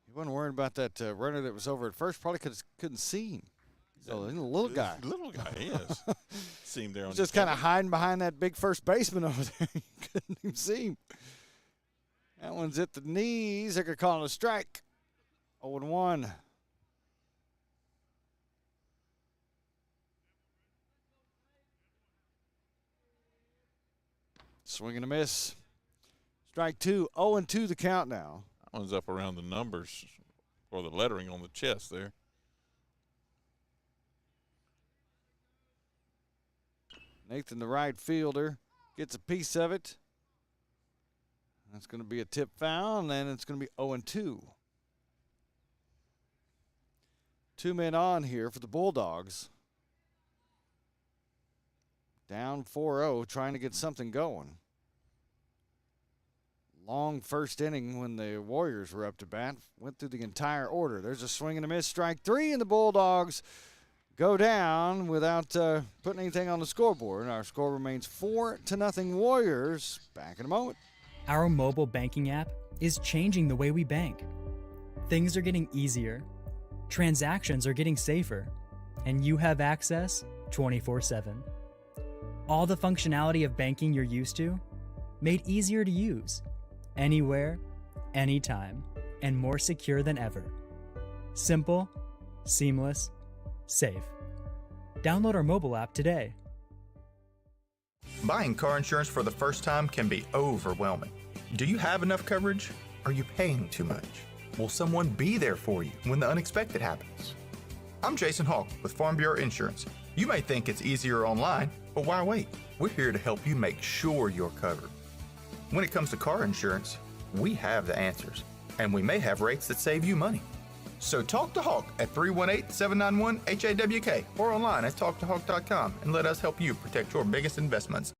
He wasn't worried about that runner that was over at first. Probably couldn't see him. So he's a little guy. Little guy, he is. See him there on He's just kind of hiding behind that big first baseman over there. You couldn't even see him. That one's at the knees. They're going to call it a strike. 0-1. Swing and a miss. Strike 2. 0-2 the count now. That one's up around the numbers or the lettering on the chest there. Nathan, the right fielder, gets a piece of it. That's going to be a tip foul, and then it's going to be 0-2. 2 men on here for the Bulldogs. Down 4-0, trying to get something going. Long first inning when the Warriors were up to bat. Went through the entire order. There's a swing and a miss. Strike 3, and the Bulldogs go down without putting anything on the scoreboard. Our score remains 4-0 Warriors. Back in a moment. Our mobile banking app is changing the way we bank. Things are getting easier, transactions are getting safer, and you have access 24/7. All the functionality of banking you're used to, made easier to use, anywhere, anytime, and more secure than ever. Simple, seamless, safe. Download our mobile app today. Buying car insurance for the first time can be overwhelming. Do you have enough coverage? Are you paying too much? Will someone be there for you when the unexpected happens? I'm Jason Hawk with Farm Bureau Insurance. You may think it's easier online, but why wait? We're here to help you make sure you're covered. When it comes to car insurance, we have the answers, and we may have rates that save you money. So talk to Hawk at 318-791-HAWK or online at talktohawk.com and let us help you protect your biggest investments.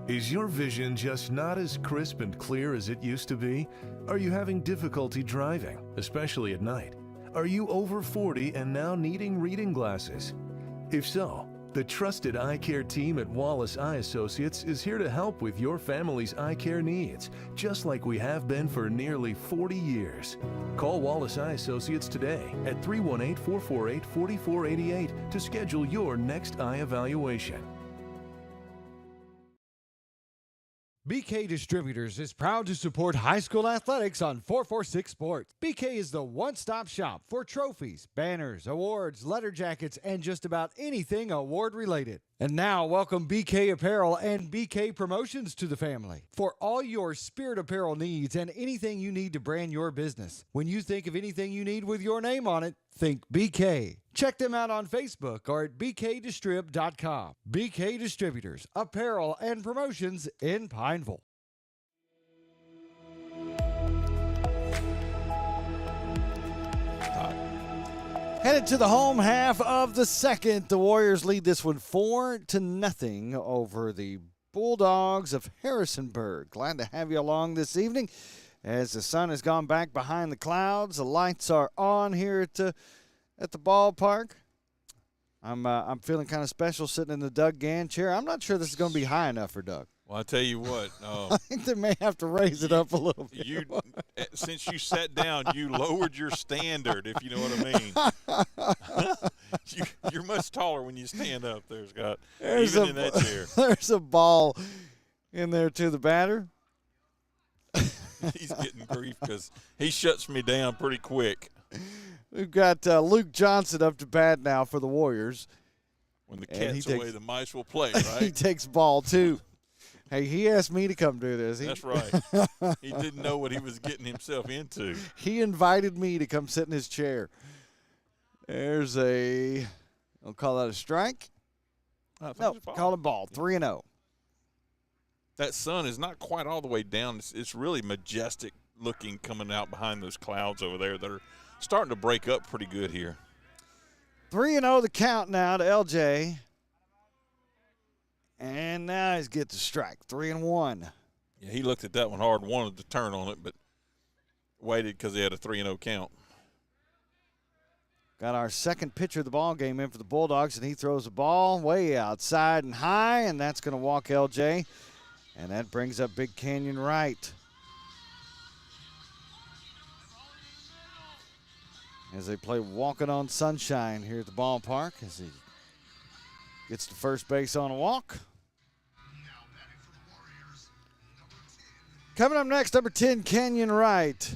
Is your vision just not as crisp and clear as it used to be? Are you having difficulty driving, especially at night? Are you over 40 and now needing reading glasses? If so, the trusted eye care team at Wallace Eye Associates is here to help with your family's eye care needs, just like we have been for nearly 40 years. Call Wallace Eye Associates today at 318-448-4488 to schedule your next eye evaluation. BK Distributors is proud to support high school athletics on 446 Sports. BK is the one-stop shop for trophies, banners, awards, letter jackets, and just about anything award-related. And now, welcome BK Apparel and BK Promotions to the family for all your spirit apparel needs and anything you need to brand your business. When you think of anything you need with your name on it, think BK. Check them out on Facebook or at bkdistrib.com. BK Distributors, Apparel and Promotions in Pineville. Headed to the home half of the second. The Warriors lead this one 4-0 over the Bulldogs of Harrisonburg. Glad to have you along this evening as the sun has gone back behind the clouds. The lights are on here at the ballpark. I'm feeling kind of special sitting in the Doug Gann chair. I'm not sure this is going to be high enough for Doug. Well, I tell you what. I think they may have to raise it up a little bit. Since you sat down, you lowered your standard, if you know what I mean. You're much taller when you stand up there, Scott, even in that chair. There's a ball in there to the batter. He's getting grief because he shuts me down pretty quick. We've got Luke Johnson up to bat now for the Warriors. When the cat's away, the mice will play, right? He takes ball 2. Hey, he asked me to come do this. That's right. He didn't know what he was getting himself into. He invited me to come sit in his chair. There's I'll call that a strike. No, call it ball. 3-0. that sun is not quite all the way down. It's really majestic looking coming out behind those clouds over there that are starting to break up pretty good here. 3-0 the count now to LJ. And now he's get the strike. 3-1. Yeah, he looked at that one hard, wanted to turn on it, but waited because he had a 3-0 count. Got our second pitcher of the ball game in for the Bulldogs, and he throws the ball way outside and high, and that's going to walk LJ. And that brings up Big Canyon right. As they play Walking on Sunshine here at the ballpark, as he gets to first base on a walk. Coming up next, number 10, Canyon Wright.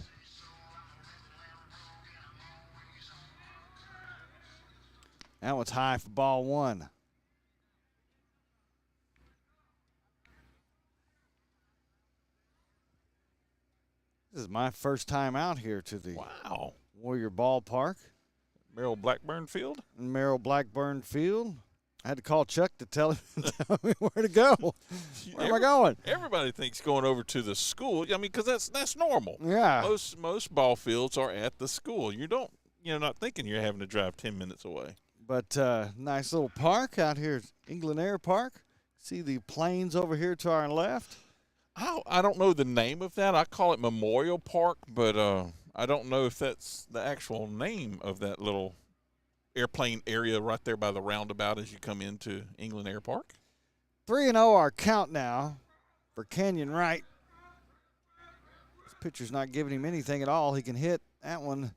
That one's high for ball one. This is my first time out here to the Warrior Ballpark. Merrill Blackburn Field? Merrill Blackburn Field. I had to call Chuck to tell me where to go. Where am I going? Everybody thinks going over to the school. I mean, because that's normal. Yeah. Most ball fields are at the school. You're not thinking you're having to drive 10 minutes away. But nice little park out here at England Air Park. See the plains over here to our left. I don't know the name of that. I call it Memorial Park, but I don't know if that's the actual name of that little airplane area right there by the roundabout as you come into England Air Park. 3-0 our count now for Canyon Wright. This pitcher's not giving him anything at all. He can hit that one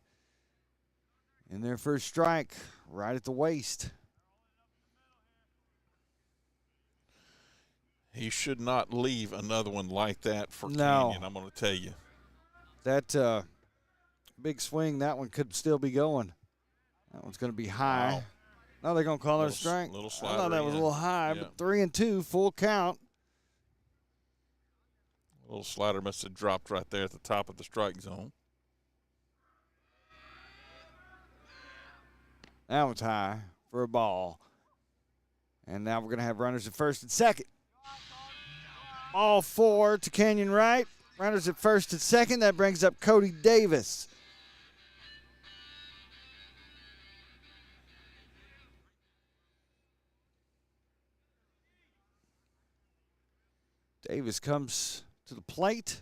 in their first strike right at the waist. He should not leave another one like that for Canyon, I'm going to tell you. That big swing, that one could still be going. That one's going to be high. Wow. No, they're going to call it a strike. Little I slider thought that was a little high, but 3-2, full count. A little slider must have dropped right there at the top of the strike zone. That one's high for a ball. And now we're going to have runners at first and second. All four to Canyon Wright. Runners at first and second. That brings up Cody Davis. Davis comes to the plate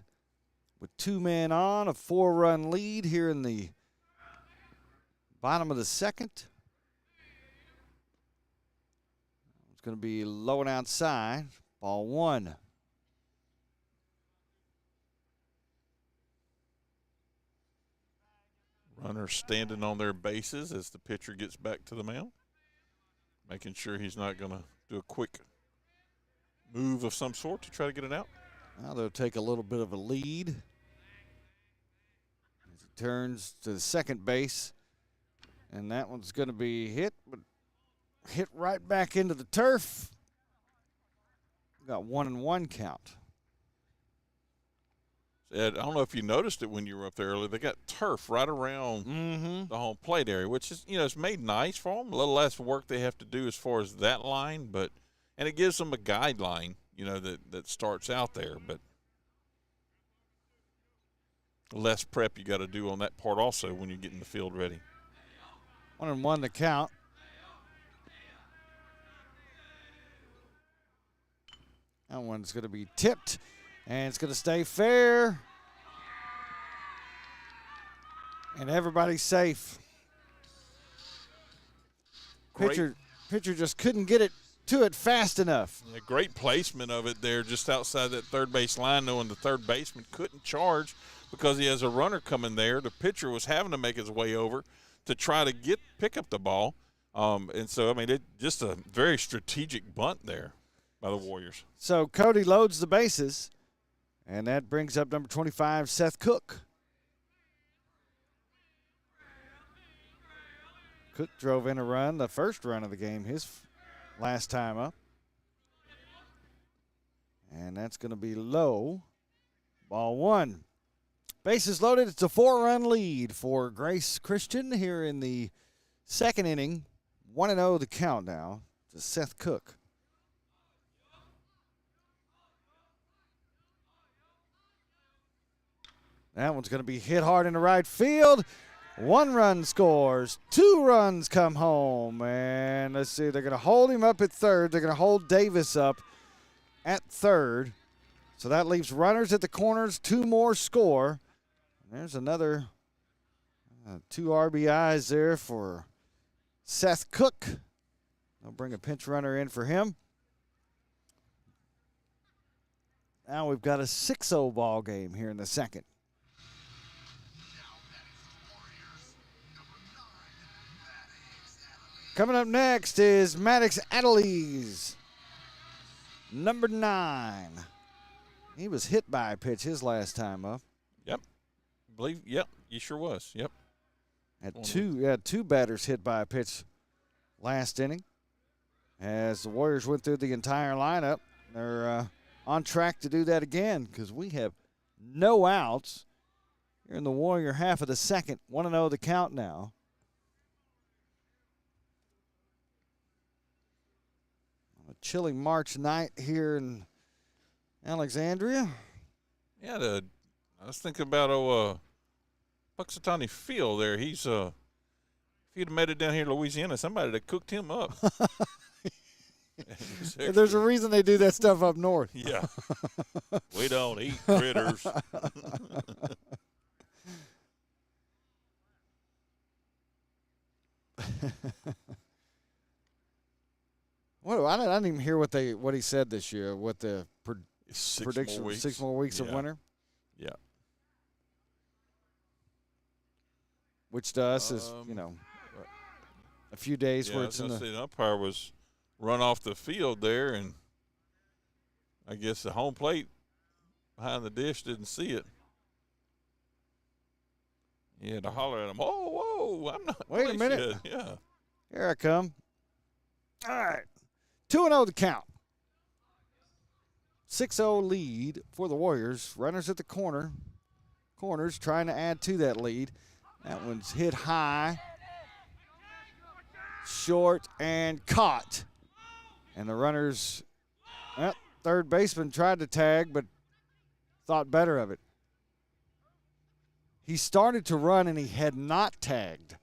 with 2 men on, a 4-run lead here in the bottom of the second. It's going to be low and outside. Ball one. Runners standing on their bases as the pitcher gets back to the mound, making sure he's not going to do a quick move of some sort to try to get it out. Now they'll take a little bit of a lead as he turns to the second base. And that one's going to be hit, but hit right back into the turf. Got 1-1 count. Ed, I don't know if you noticed it when you were up there earlier. They got turf right around the home plate area, which is, it's made nice for them. A little less work they have to do as far as that line, and it gives them a guideline, that starts out there. But less prep you got to do on that part also when you're getting the field ready. 1-1 the count. That one's going to be tipped, and it's going to stay fair. And everybody's safe. Pitcher just couldn't get it to it fast enough. Yeah, great placement of it there just outside that third base line, knowing the third baseman couldn't charge because he has a runner coming there. The pitcher was having to make his way over to try to pick up the ball. And so, just a very strategic bunt there by the Warriors. So Cody loads the bases, and that brings up number 25, Seth Cook. Cook drove in a run, the first run of the game, his last time up. And that's going to be low. Ball one. Bases loaded. It's a 4-run lead for Grace Christian here in the second inning. 1-0 the count now to Seth Cook. That one's going to be hit hard into right field. 1 run scores. 2 runs come home. And let's see, they're going to hold him up at third. They're going to hold Davis up at third. So that leaves runners at the corners. 2 more score. And there's another 2 RBIs there for Seth Cook. They'll bring a pinch runner in for him. Now we've got a 6-0 ball game here in the second. Coming up next is Maddox Adelise, number 9. He was hit by a pitch his last time up. Yep. He sure was. Yep. Had 2 batters hit by a pitch last inning. As the Warriors went through the entire lineup, they're on track to do that again because we have no outs here in the Warrior half of the second. 1-0 the count now. On a chilly March night here in Alexandria. Yeah, I was thinking about Puxatawny Field there. He's if he'd have made it down here in Louisiana, somebody would have cooked him up. There's a reason they do that stuff up north. Yeah. We don't eat critters. I didn't even hear what he said this year. What the prediction? More weeks. 6 more weeks of winter. Yeah. Which to us is a few days where it's in the umpire was run off the field there, and I guess the home plate behind the dish didn't see it. He had to holler at him, whoa, I'm not. Wait a minute. Yet. Yeah. Here I come. All right. 2-0 the count. 6-0 lead for the Warriors. Runners at the corners trying to add to that lead. That one's hit high, short, and caught. And the runners, third baseman tried to tag, but thought better of it. He started to run, and he had not tagged.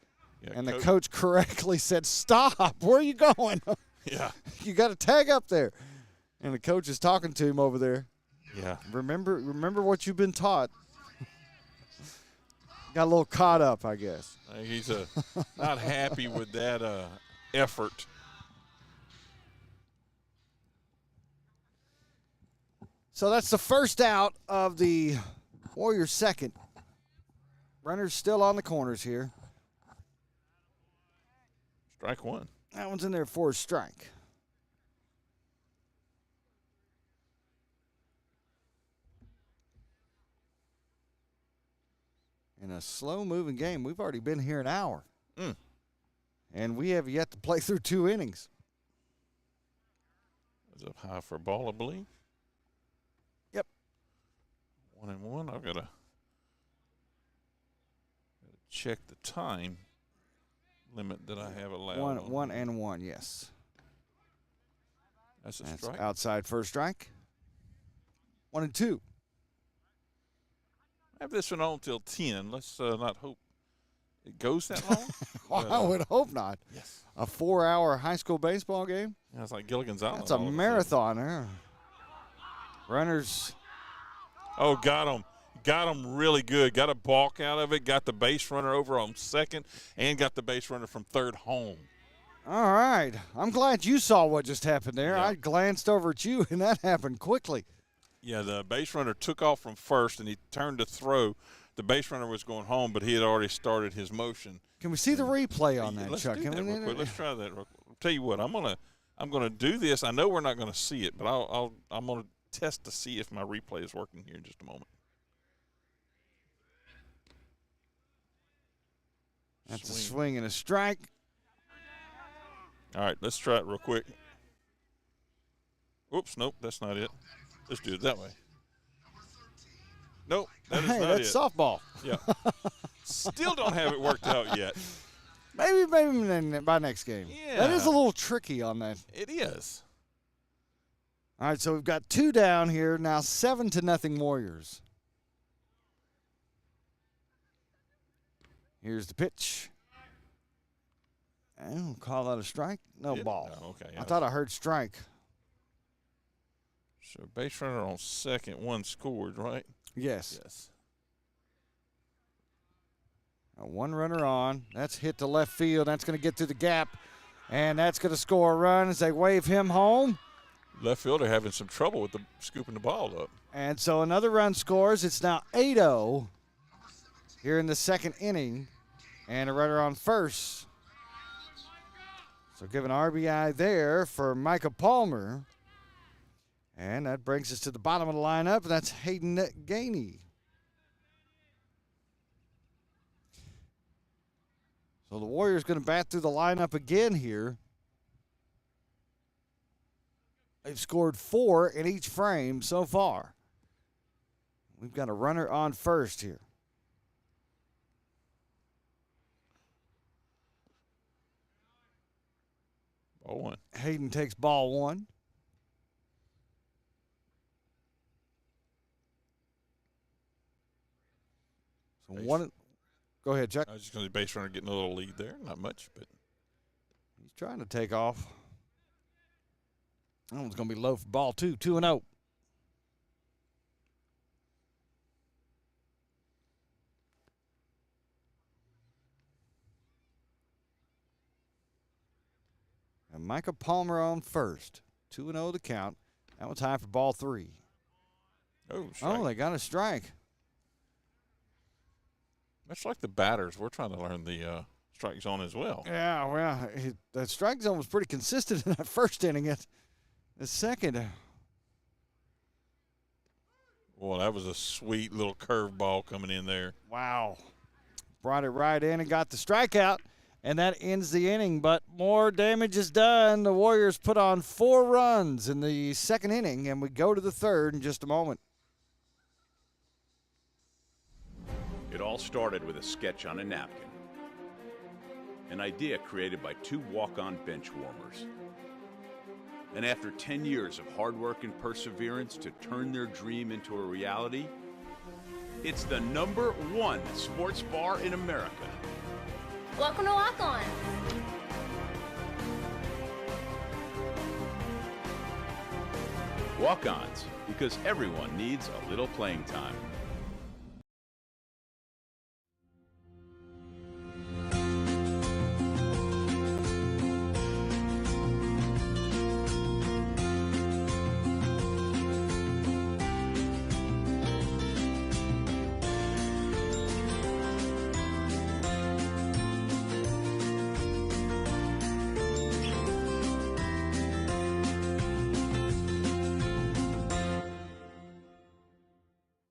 Yeah, and the coach correctly said, "Stop, where are you going?" Yeah. You got to tag up there. And the coach is talking to him over there. Yeah. Remember what you've been taught. Got a little caught up, I guess. He's not happy with that effort. So that's the first out of the Warriors' second. Runners still on the corners here. Strike 1. That one's in there for a strike. In a slow-moving game, we've already been here an hour. And we have yet to play through 2 innings. Is up high for a ball, I believe. Yep. 1-1. I've got to check the time limit that I have allowed. 1-1, yes. That's That's strike. outside first strike. 1-2. Have this one on till 10. Let's not hope it goes that long. Well, I would hope not. Yes. A 4-hour high school baseball game? Yeah, it's like Gilligan's Island. That's a marathon there. Runners. Oh, got him. Got him really good. Got a balk out of it. Got the base runner over on second and got the base runner from third home. All right. I'm glad you saw what just happened there. Yeah. I glanced over at you, and that happened quickly. Yeah, the base runner took off from first, and he turned to throw. The base runner was going home, but he had already started his motion. Can we see the replay on that, Let's Chuck? do that real quick. Let's try that real quick. I'll tell you what, I'm gonna do this. I know we're not gonna see it, but I'm gonna test to see if my replay is working here in just a moment. That's a swing and a strike. All right, let's try it real quick. Oops, nope, that's not it. Let's do it that way. Nope, that is not that's it. softball. Yeah. Still don't have it worked out yet. Maybe by next game. Yeah. That is a little tricky on that. It is. All right, so we've got 2 down here now, 7-0 Warriors. Here's the pitch. I don't call that a strike. No ball. No, okay. I thought I heard strike. So base runner on second, one scored, right? Yes. Yes. One runner on. That's hit to left field. That's going to get through the gap, and that's going to score a run as they wave him home. Left fielder having some trouble with scooping the ball up. And so another run scores. It's now 8-0 here in the second inning, and a runner on first. So give an RBI there for Micah Palmer. And that brings us to the bottom of the lineup, and that's Hayden Gainey. So the Warriors going to bat through the lineup again here. They've scored 4 in each frame so far. We've got a runner on first here. Ball one. Hayden takes ball one. So one. Go ahead, Chuck. I was just going to base runner getting a little lead there. Not much, but he's trying to take off. That one's going to be low for ball two. 2-0. And Micah Palmer on first. 2-0 the count. That one's high for ball 3. oh, strike. Oh, they got a strike. Much like the batters, we're trying to learn the strike zone as well. Yeah, well, that strike zone was pretty consistent in that first inning. The second. Well, that was a sweet little curveball coming in there. Wow. Brought it right in and got the strikeout, and that ends the inning. But more damage is done. The Warriors put on 4 runs in the second inning, and we go to the third in just a moment. It all started with a sketch on a napkin. An idea created by 2 walk-on bench warmers. And after 10 years of hard work and perseverance to turn their dream into a reality, it's the #1 sports bar in America. Welcome to Walk On. Walk-ons, because everyone needs a little playing time.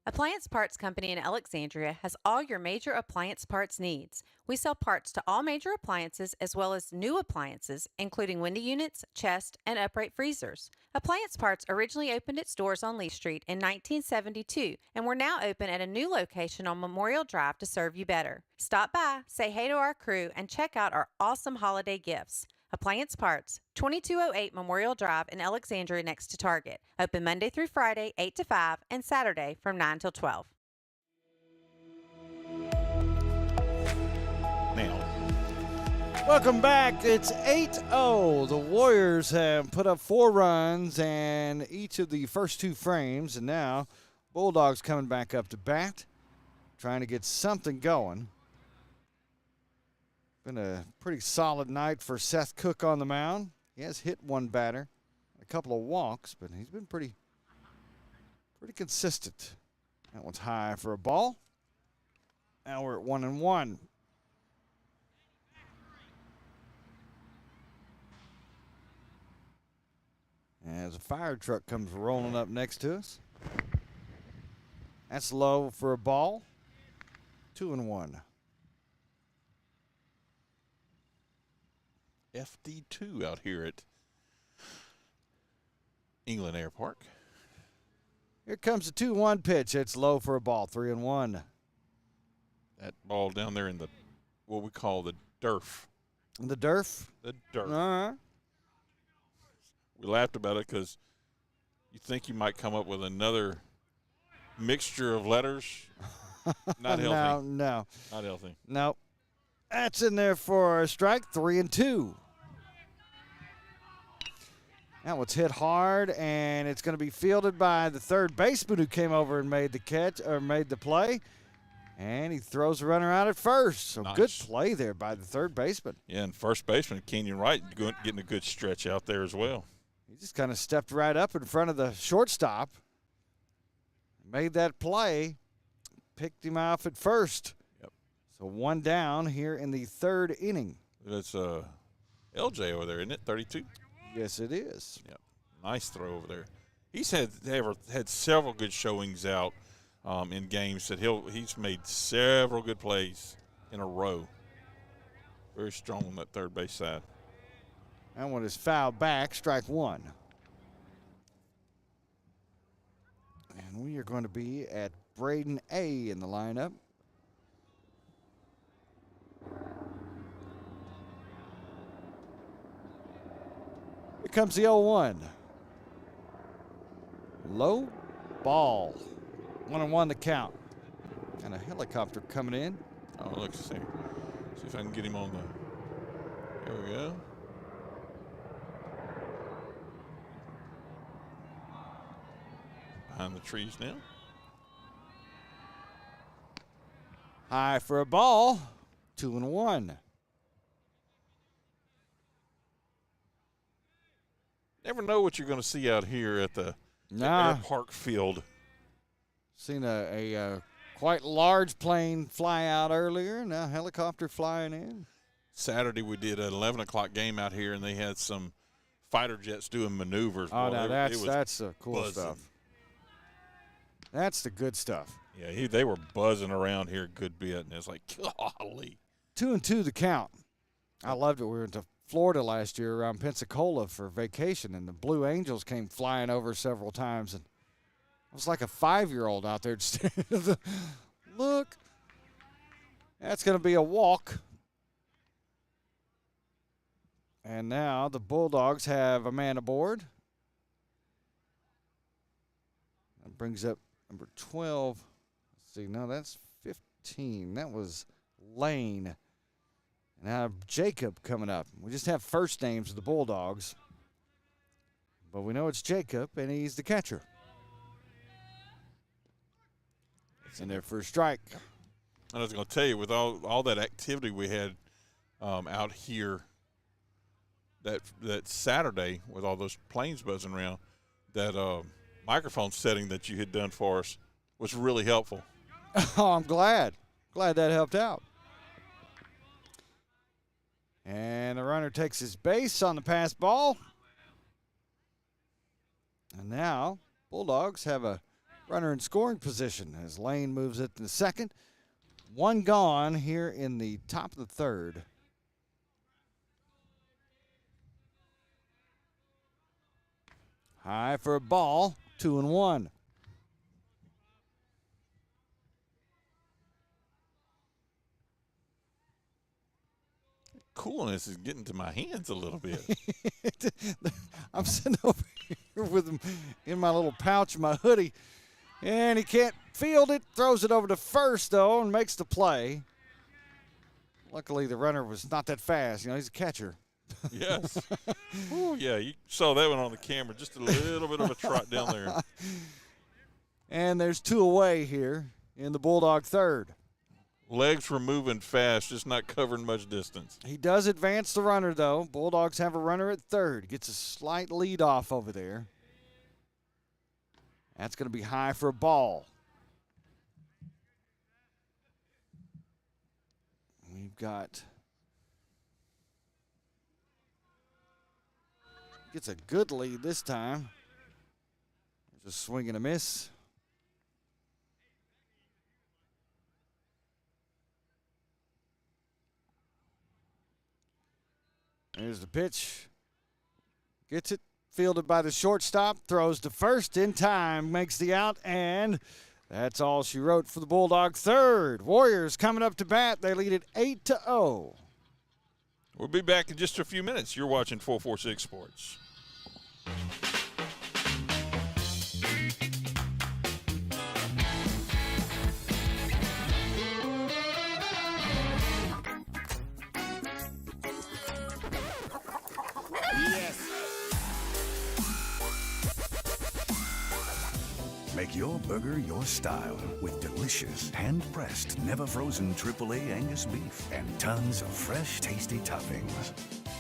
Appliance Parts Company in Alexandria has all your major appliance parts needs. We sell parts to all major appliances as well as new appliances, including window units, chest, and upright freezers. Appliance Parts originally opened its doors on Lee Street in 1972, and we're now open at a new location on Memorial Drive to serve you better. Stop by, say hey to our crew, and check out our awesome holiday gifts. Appliance Parts, 2208 Memorial Drive in Alexandria next to Target. Open Monday through Friday, 8 to 5, and Saturday from 9 till 12. Now, Welcome back. It's 8-0. The Warriors have put up 4 runs in each of the first 2 frames, and now Bulldogs coming back up to bat, trying to get something going. Been a pretty solid night for Seth Cook on the mound. He has hit 1 batter, a couple of walks, but he's been pretty consistent. That one's high for a ball. Now we're at 1-1. As a fire truck comes rolling up next to us. That's low for a ball. 2-1. FD2 out here at England Air Park. Here comes the 2-1 pitch. It's low for a ball. 3-1. That ball down there in the what we call the DERF. The DERF? The DERF. Uh-huh. We laughed about it because you think you might come up with another mixture of letters. Not healthy. No. Not healthy. No. That's in there for a strike, 3-2. That one's hit hard, and it's going to be fielded by the third baseman who came over and made the catch or made the play. And he throws the runner out at first. So Nice. Good play there by the third baseman. Yeah, and first baseman Kenyon Wright getting a good stretch out there as well. He just kind of stepped right up in front of the shortstop, made that play, picked him off at first. Yep. So one down here in the third inning. That's LJ over there, isn't it? 32. Yes, it is. Yep. Nice throw over there. He's had several good showings out in games that he's made several good plays in a row. Very strong on that third base side. That one is fouled back, strike one. And we are going to be at Braden A in the lineup. Here comes the 0-1. Low ball. 1-1 the count. And a helicopter coming in. Oh, let's see. See if I can get him on the. There we go. Behind the trees now. High for a ball. 2-1. Never know what you're going to see out here at the Park Field. Seen a quite large plane fly out earlier. Now helicopter flying in. Saturday we did an 11 o'clock game out here, and they had some fighter jets doing maneuvers. Oh, Boy, now that's the cool buzzing. stuff. That's the good stuff. Yeah, they were buzzing around here a good bit, and it's like, golly. 2-2 the count. I loved it. We were to Florida last year around Pensacola for vacation, and the Blue Angels came flying over several times, and I was like a 5-year-old out there just look. That's going to be a walk. And now the Bulldogs have a man aboard. That brings up number 12. Let's see, no, that's 15. That was Lane. And now Jacob coming up. We just have first names of the Bulldogs. But we know it's Jacob, and he's the catcher. It's in there for a strike. I was going to tell you, with all that activity we had out here that Saturday with all those planes buzzing around, that microphone setting that you had done for us was really helpful. Oh, I'm glad. Glad that helped out. And the runner takes his base on the pass ball. And now Bulldogs have a runner in scoring position as Lane moves it to the second. One gone here in the top of the third. High for a ball, 2-1. Coolness is getting to my hands a little bit. I'm sitting over here with him in my little pouch, my hoodie, and he can't field it. Throws it over to first, though, and makes the play. Luckily, the runner was not that fast. He's a catcher. Yes. Oh, yeah, you saw that one on the camera. Just a little bit of a trot down there. And there's two away here in the Bulldog third. Legs were moving fast, just not covering much distance. He does advance the runner, though. Bulldogs have a runner at third. Gets a slight lead off over there. That's going to be high for a ball. We've got... Gets a good lead this time. There's a swing and a miss. There's the pitch. Gets it. Fielded by the shortstop. Throws to first in time. Makes the out. And that's all she wrote for the Bulldog third. Warriors coming up to bat. They lead it 8-0. We'll be back in just a few minutes. You're watching 446 Sports. Make your burger your style with delicious, hand-pressed, never-frozen AAA Angus beef and tons of fresh, tasty toppings.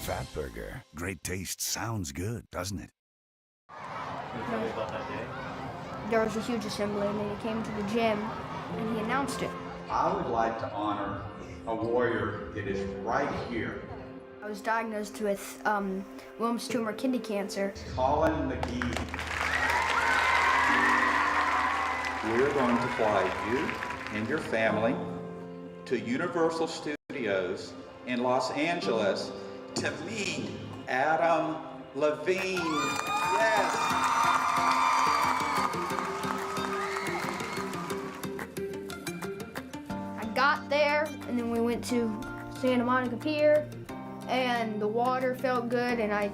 Fat Burger. Great taste sounds good, doesn't it? There was a huge assembly, and then he came to the gym, and he announced it. I would like to honor a warrior that is right here. I was diagnosed with Wilms tumor kidney cancer. Colin McGee. We're going to fly you and your family to Universal Studios in Los Angeles to meet Adam Levine. Yes! I got there, and then we went to Santa Monica Pier, and the water felt good, and I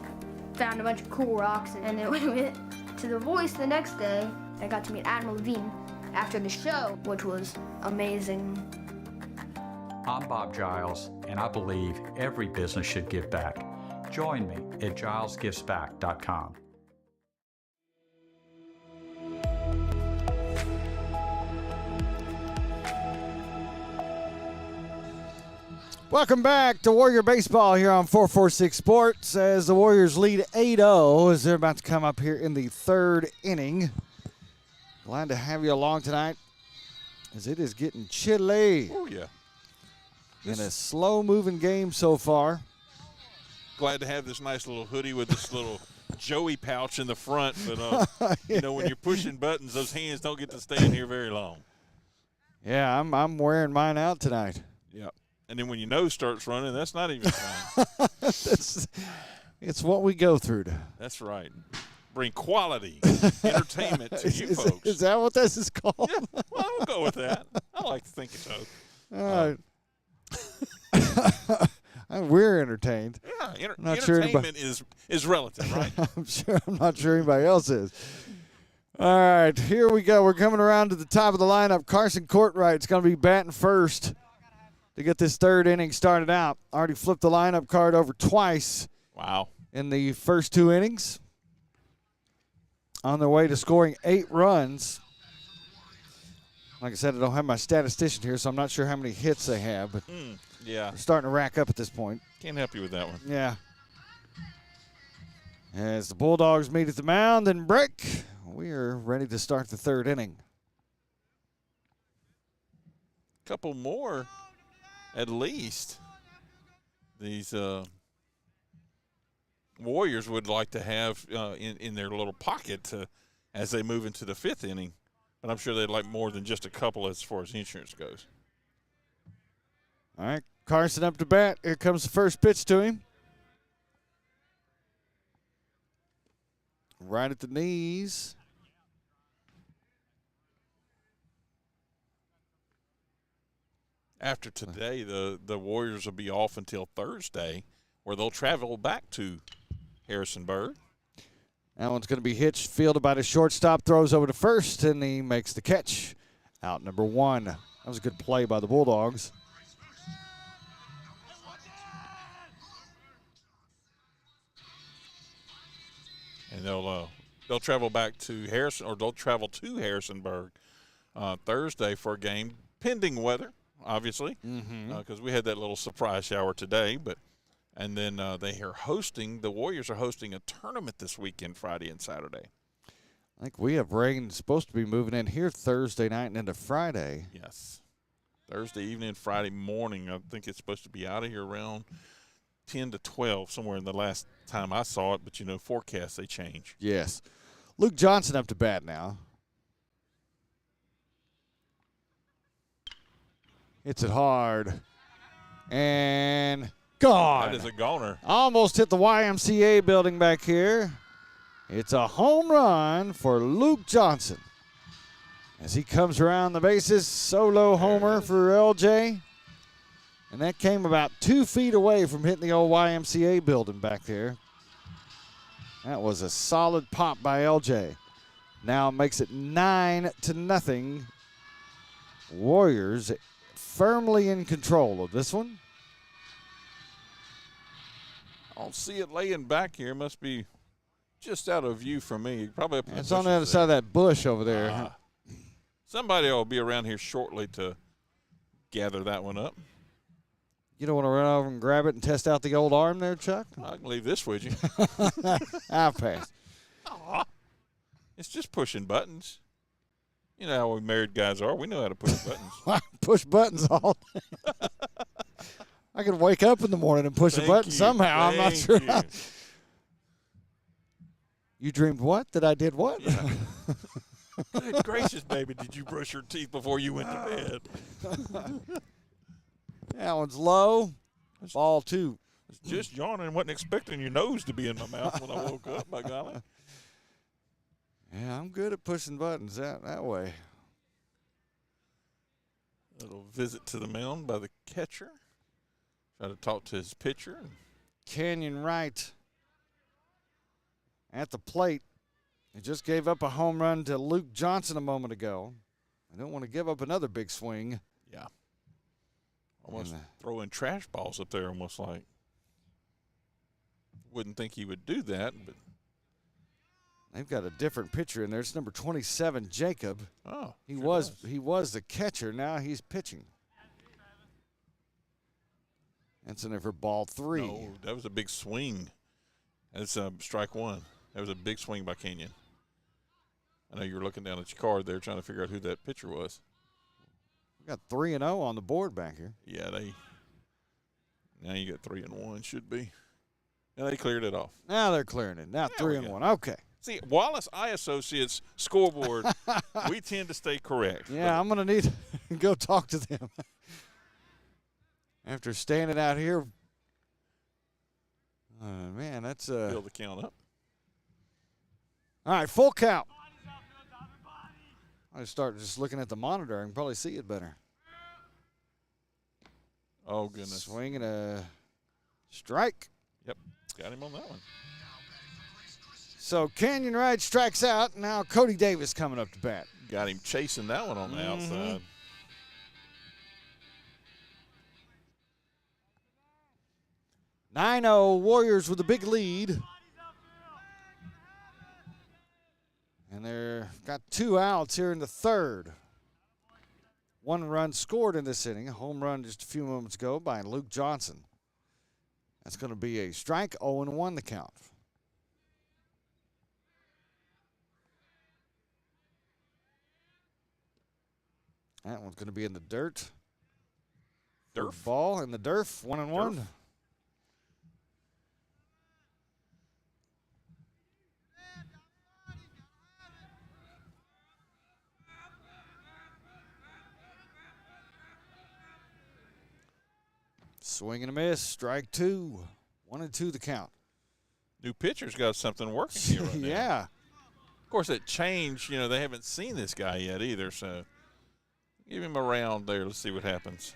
found a bunch of cool rocks, and then we went to The Voice the next day. I got to meet Adam Levine after the show, which was amazing. I'm Bob Giles, and I believe every business should give back. Join me at gilesgivesback.com. Welcome back to Warrior Baseball here on 446 Sports as the Warriors lead 8-0 as they're about to come up here in the third inning. Glad to have you along tonight as it is getting chilly. Oh, yeah. In a slow-moving game so far. Glad to have this nice little hoodie with this little Joey pouch in the front. But, you know, when you're pushing buttons, those hands don't get to stay in here very long. Yeah, I'm wearing mine out tonight. Yeah. And then when your nose starts running, that's not even fun. It's what we go through. That's right. Bring quality entertainment to you folks. Is that what this is called? Yeah, well, we'll go with that. I like to think so. All right. We're entertained. Yeah, entertainment is relative, right? I'm not sure anybody else is. All right, here we go. We're coming around to the top of the lineup. Carson Courtwright's going to be batting first to get this third inning started out. Already flipped the lineup card over twice. Wow. In the first two innings. On their way to scoring 8 runs. Like I said, I don't have my statistician here, so I'm not sure how many hits they have, but yeah, they're starting to rack up at this point. Can't help you with that one. Yeah. As the Bulldogs meet at the mound and break, we are ready to start the third inning. Couple more, at least. These Warriors would like to have in their little pocket as they move into the fifth inning. But I'm sure they'd like more than just a couple as far as insurance goes. All right, Carson up to bat. Here comes the first pitch to him. Right at the knees. After today, the Warriors will be off until Thursday, where they'll travel back to Harrisonburg. That one's going to be hitched, fielded by the shortstop, throws over to first, and he makes the catch. Out number 1. That was a good play by the Bulldogs. And they'll travel back to they'll travel to Harrisonburg Thursday for a game, pending weather, obviously, because we had that little surprise shower today, And then the Warriors are hosting a tournament this weekend, Friday and Saturday. I think we have rain supposed to be moving in here Thursday night and into Friday. Yes. Thursday evening, Friday morning. I think it's supposed to be out of here around 10 to 12, somewhere in the last time I saw it. But, forecasts, they change. Yes. Luke Johnson up to bat now. Hits it hard. And gone. That is a goner. Almost hit the YMCA building back here. It's a home run for Luke Johnson. As he comes around the bases, solo homer for LJ. And that came about 2 feet away from hitting the old YMCA building back there. That was a solid pop by LJ. Now it makes it 9-0. Warriors firmly in control of this one. I don't see it laying back here. Must be just out of view from me. Probably up in It's the on the other bushes side of that bush over there. there. Somebody will be around here shortly to gather that one up. You don't want to run over and grab it and test out the old arm there, Chuck? I can leave this with you. I'll pass. Aw. It's just pushing buttons. You know how we married guys are. We know how to push buttons. Push buttons all day. I could wake up in the morning and push a button somehow. I'm not sure. You dreamed what? That I did what? Yeah. Good gracious, baby. Did you brush your teeth before you went to bed? That one's low. Ball 2. I was just yawning. Wasn't expecting your nose to be in my mouth when I woke up, by golly. Yeah, I'm good at pushing buttons that way. A little visit to the mound by the catcher. Try to talk to his pitcher. Canyon Wright at the plate. He just gave up a home run to Luke Johnson a moment ago. I don't want to give up another big swing. Yeah. Almost throwing trash balls up there, almost like. Wouldn't think he would do that, but. They've got a different pitcher in there. It's number 27, Jacob. Oh, he was the catcher. Now he's pitching. That's in there for ball 3. No, that was a big swing. That's strike 1. That was a big swing by Kenyon. I know you were looking down at your card there trying to figure out who that pitcher was. We got 3-0 on the board back here. Yeah, now you got 3-1 should be. Now they cleared it off. Now they're clearing it. Now 3-1. Okay. See, Wallace Eye Associates scoreboard, we tend to stay correct. Yeah, I'm going to need to go talk to them. After standing out here, man, that's build the count up. All right, full count. I start just looking at the monitor. I can probably see it better. Oh, goodness. Swinging a strike. Yep, got him on that one. So Canyon Wright strikes out. Now Cody Davis coming up to bat. Got him chasing that one on the outside. 9-0 Warriors with a big lead. And they've got 2 outs here in the third. 1 run scored in this inning. A home run just a few moments ago by Luke Johnson. That's going to be a strike. 0-1 the count. That one's going to be in the dirt. Durf. Ball in the Durf. 1-1. Durf. Swing and a miss. Strike 2. 1-2 the count. New pitcher's got something working here right now. Yeah. Of course, it changed. You know, they haven't seen this guy yet either, so give him a round there. Let's see what happens.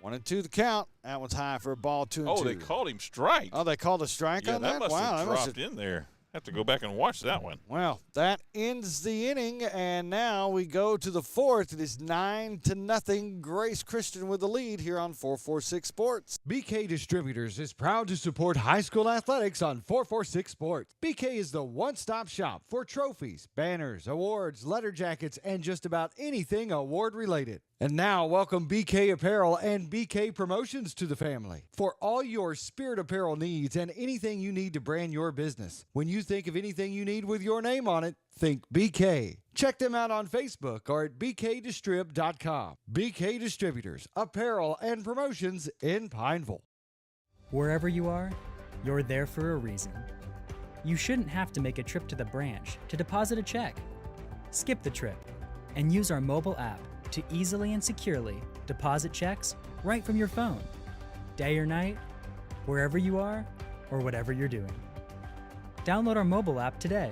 1-2 the count. That one's high for a ball. 2-2. Oh, they called him strike. Oh, they called a strike on that? That must Wow, have that dropped in there. Have to go back and watch that one. Well, that ends the inning, and now we go to the fourth. It is 9-0. Grace Christian with the lead here on 446 Sports. BK Distributors is proud to support high school athletics on 446 Sports. BK is the one-stop shop for trophies, banners, awards, letter jackets, and just about anything award-related. And now, welcome BK Apparel and BK Promotions to the family. For all your spirit apparel needs and anything you need to brand your business. When you think of anything you need with your name on it, think BK. Check them out on Facebook or at bkdistrib.com. BK Distributors, Apparel and Promotions in Pineville. Wherever you are, you're there for a reason. You shouldn't have to make a trip to the branch to deposit a check. Skip the trip and use our mobile app to easily and securely deposit checks right from your phone, day or night, wherever you are or whatever you're doing. Download our mobile app today.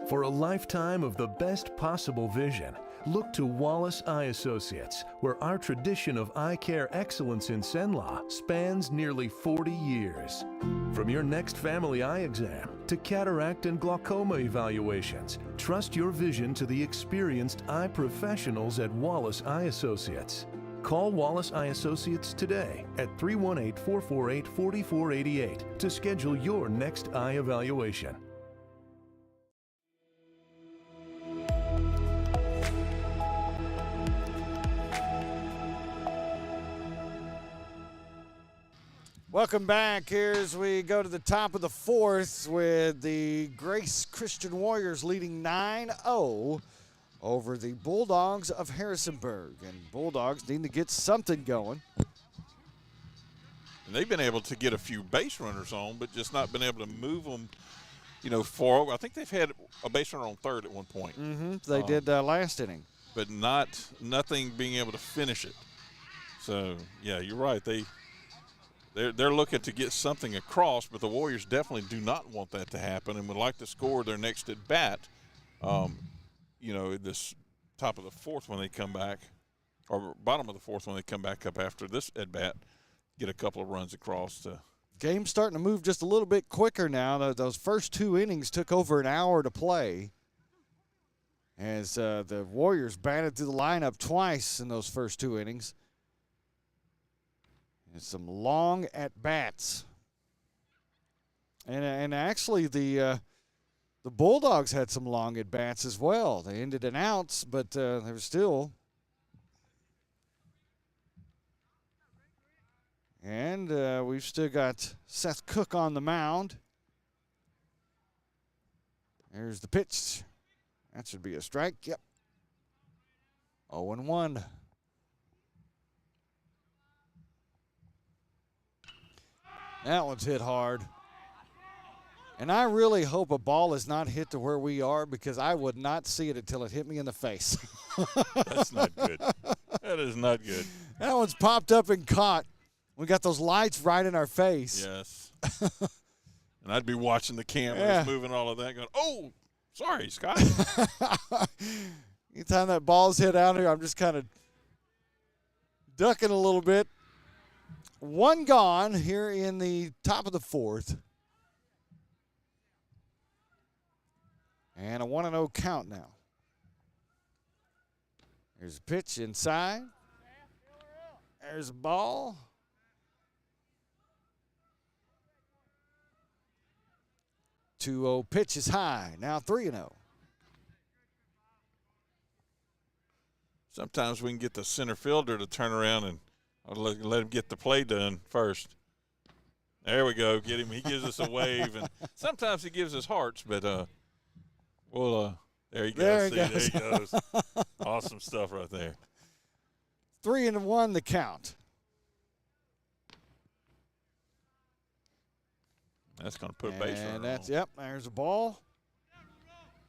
For a lifetime of the best possible vision, look to Wallace Eye Associates, where our tradition of eye care excellence in Cenla spans nearly 40 years. From your next family eye exam to cataract and glaucoma evaluations, trust your vision to the experienced eye professionals at Wallace Eye Associates. Call Wallace Eye Associates today at 318-448-4488 to schedule your next eye evaluation. Welcome back. Here as we go to the top of the fourth with the Grace Christian Warriors leading 9-0 over the Bulldogs of Harrisonburg. And Bulldogs need to get something going. And they've been able to get a few base runners on, but just not been able to move them, forward. I think they've had a base runner on third at one point. Mm-hmm. They did last inning. But nothing being able to finish it. So, yeah, you're right. They're looking to get something across, but the Warriors definitely do not want that to happen and would like to score their next at bat. This top of the fourth when they come back, or bottom of the fourth when they come back up after this at bat, get a couple of runs across. Game's starting to move just a little bit quicker now. Those first two innings took over an hour to play, as the Warriors batted through the lineup twice in those first two innings. And some long at-bats. And actually the Bulldogs had some long at-bats as well. They ended in outs, but they were still. And we've still got Seth Cook on the mound. There's the pitch. That should be a strike. Yep. 0-1. That one's hit hard. And I really hope a ball is not hit to where we are, because I would not see it until it hit me in the face. That's not good. That is not good. That one's popped up and caught. We got those lights right in our face. Yes. And I'd be watching the cameras, moving all of that, going, oh, sorry, Scott. Anytime that ball's hit out here, I'm just kind of ducking a little bit. One gone here in the top of the fourth. And a 1-0 count now. There's a pitch inside. There's a ball. 2-0 pitch is high. Now 3-0. Sometimes we can get the center fielder to turn around and let him get the play done first. There we go. Get him. He gives us a wave, and sometimes he gives us hearts, but there you go. There he goes. Awesome stuff right there. 3-1 the count. That's going to put a base runner And that's, on. yep, there's a ball.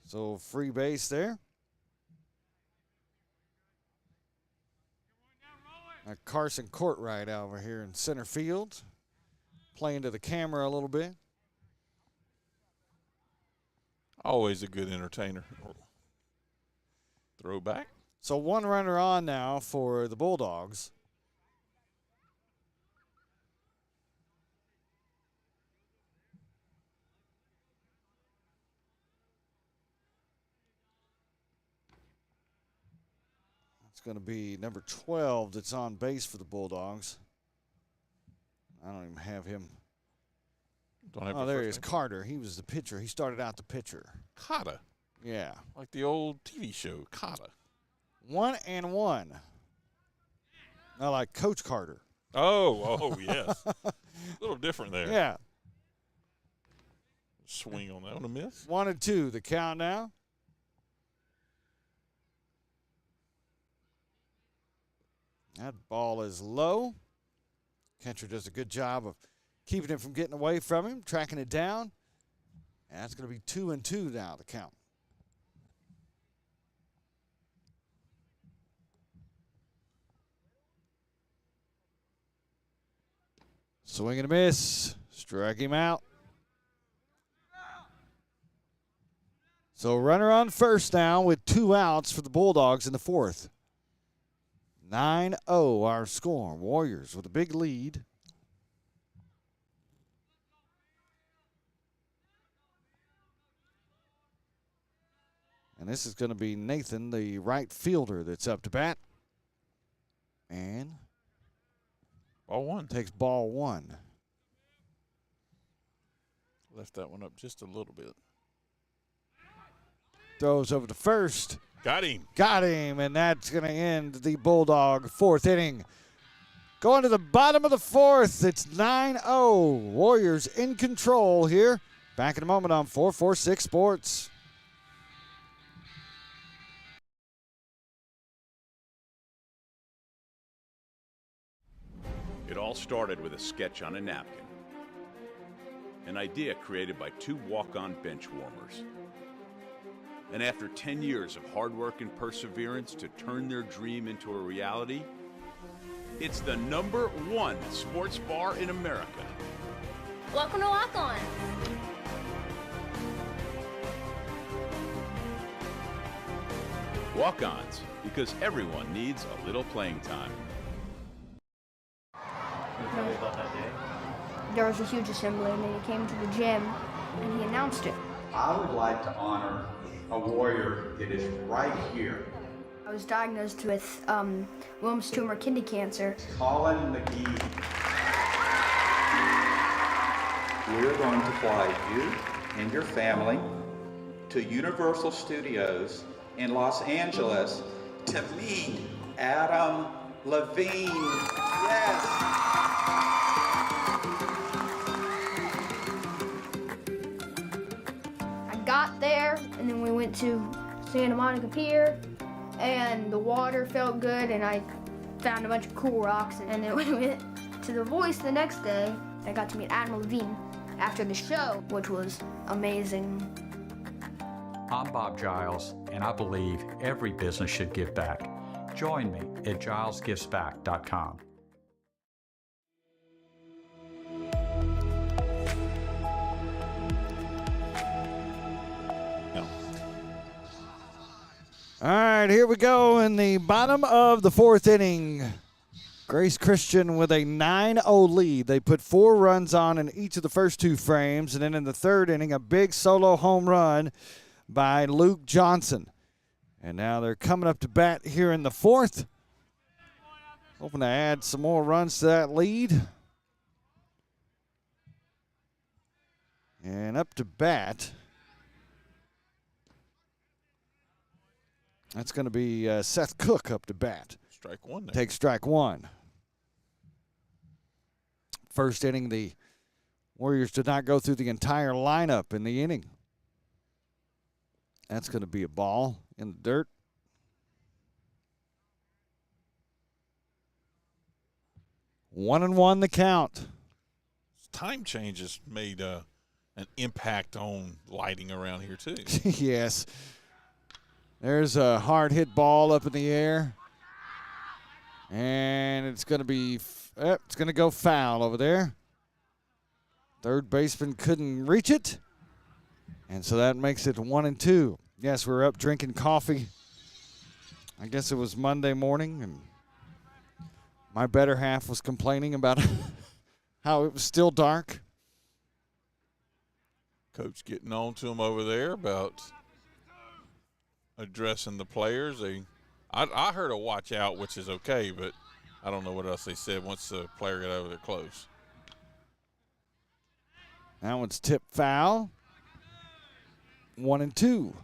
So free base there. Carson Courtright over here in center field, playing to the camera a little bit. Always a good entertainer. Throwback. So one runner on now for the Bulldogs. Going to be number 12 that's on base for the Bulldogs. I don't even have him. There he is, Carter. He was the pitcher. He started out the pitcher. Carter. Yeah. Like the old TV show, Carter. 1-1. I like Coach Carter. Oh, yes. A little different there. Yeah. Swing on that one, a miss. 1-2, the count now. That ball is low. Catcher does a good job of keeping it from getting away from him, tracking it down. And that's going to be 2-2 now, the count. Swing and a miss. Strike him out. So runner on first now with 2 outs for the Bulldogs in the fourth. 9-0 our score. Warriors with a big lead. And this is going to be Nathan, the right fielder, that's up to bat. And ball one. Takes ball one. Left that one up just a little bit. Throws over to first. Got him. Got him, and that's going to end the Bulldog fourth inning. Going to the bottom of the fourth, it's 9-0. Warriors in control here. Back in a moment on 446 Sports. It all started with a sketch on a napkin. An idea created by two walk-on bench warmers. And after 10 years of hard work and perseverance to turn their dream into a reality, it's the #1 sports bar in America. Welcome to Walk On. Walk-ons, because everyone needs a little playing time. There was a huge assembly, and then he came to the gym, and he announced it. I would like to honor a warrior that is right here. I was diagnosed with Wilms tumor kidney cancer. Colin McGee. We're going to fly you and your family to Universal Studios in Los Angeles to meet Adam Levine. Yes. I got there, and then we went to Santa Monica Pier, and the water felt good, and I found a bunch of cool rocks, and then we went to The Voice the next day. I got to meet Adam Levine after the show, which was amazing. I'm Bob Giles, and I believe every business should give back. Join me at gilesgivesback.com. All right, here we go in the bottom of the fourth inning. Grace Christian with a 9-0 lead. They put 4 runs on in each of the first 2 frames, and then in the third inning, a big solo home run by Luke Johnson. And now they're coming up to bat here in the fourth, hoping to add some more runs to that lead. And up to bat, that's going to be Seth Cook up to bat. Strike one there. Takes strike one. First inning, the Warriors did not go through the entire lineup in the inning. That's going to be a ball in the dirt. One and one the count. Time changes made an impact on lighting around here too. Yes. There's a hard hit ball up in the air. And it's going to be, it's going to go foul over there. Third baseman couldn't reach it. And so that makes it 1 and 2. Yes, we're up drinking coffee. I guess it was Monday morning, and my better half was complaining about how it was still dark. Coach getting on to him over there about addressing the players. I heard a watch out, which is okay, but I don't know what else they said once the player got over there close. That one's tipped foul. 1 and 2.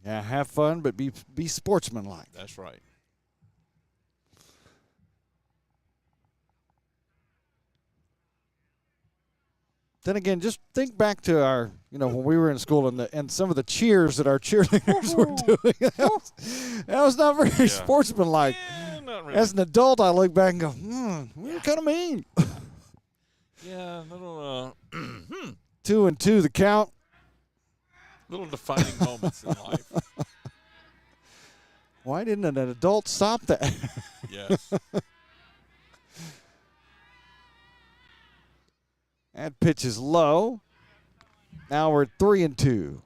Yeah, have fun, but be sportsmanlike. That's right. Then again, just think back to our, when we were in school and some of the cheers that our cheerleaders were doing. That was not very sportsmanlike. Yeah, not really. As an adult, I look back and go, we were kind of mean. Yeah, little 2 and 2 the count. little defining moments in life. Why didn't an adult stop that? Yes. That pitch is low. Now we're 3 and 2.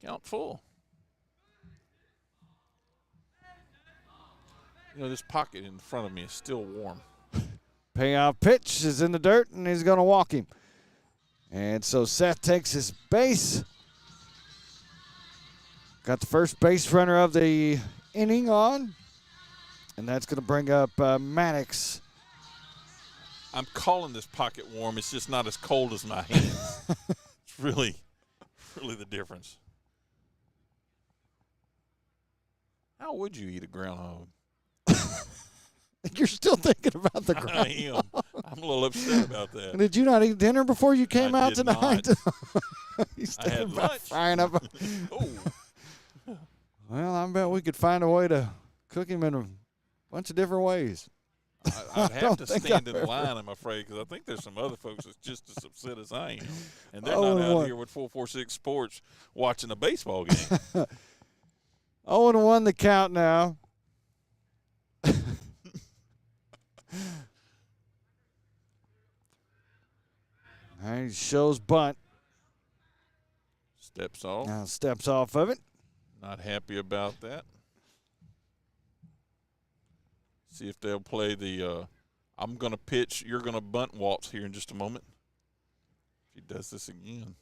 Count full. This pocket in front of me is still warm. Payoff pitch is in the dirt, and he's going to walk him. And so Seth takes his base. Got the first base runner of the inning on, and that's going to bring up Maddox. I'm calling this pocket warm. It's just not as cold as my hands. It's really the difference. How would you eat a groundhog? You're still thinking about the groundhog. I am. I'm a little upset about that. Did you not eat dinner before you came out did tonight? He's I had lunch. Frying up. Oh. Well, I bet we could find a way to cook him in a bunch of different ways. I'd have to stand in line, I'm afraid, because I think there's some other folks that's just as upset as I am. And they're not out here with 446 Sports watching a baseball game. 0-1 the count now. He shows bunt. Steps off. Now steps off of it. Not happy about that. See if they'll play the I'm going to pitch, you're going to bunt waltz here in just a moment. If he does this again.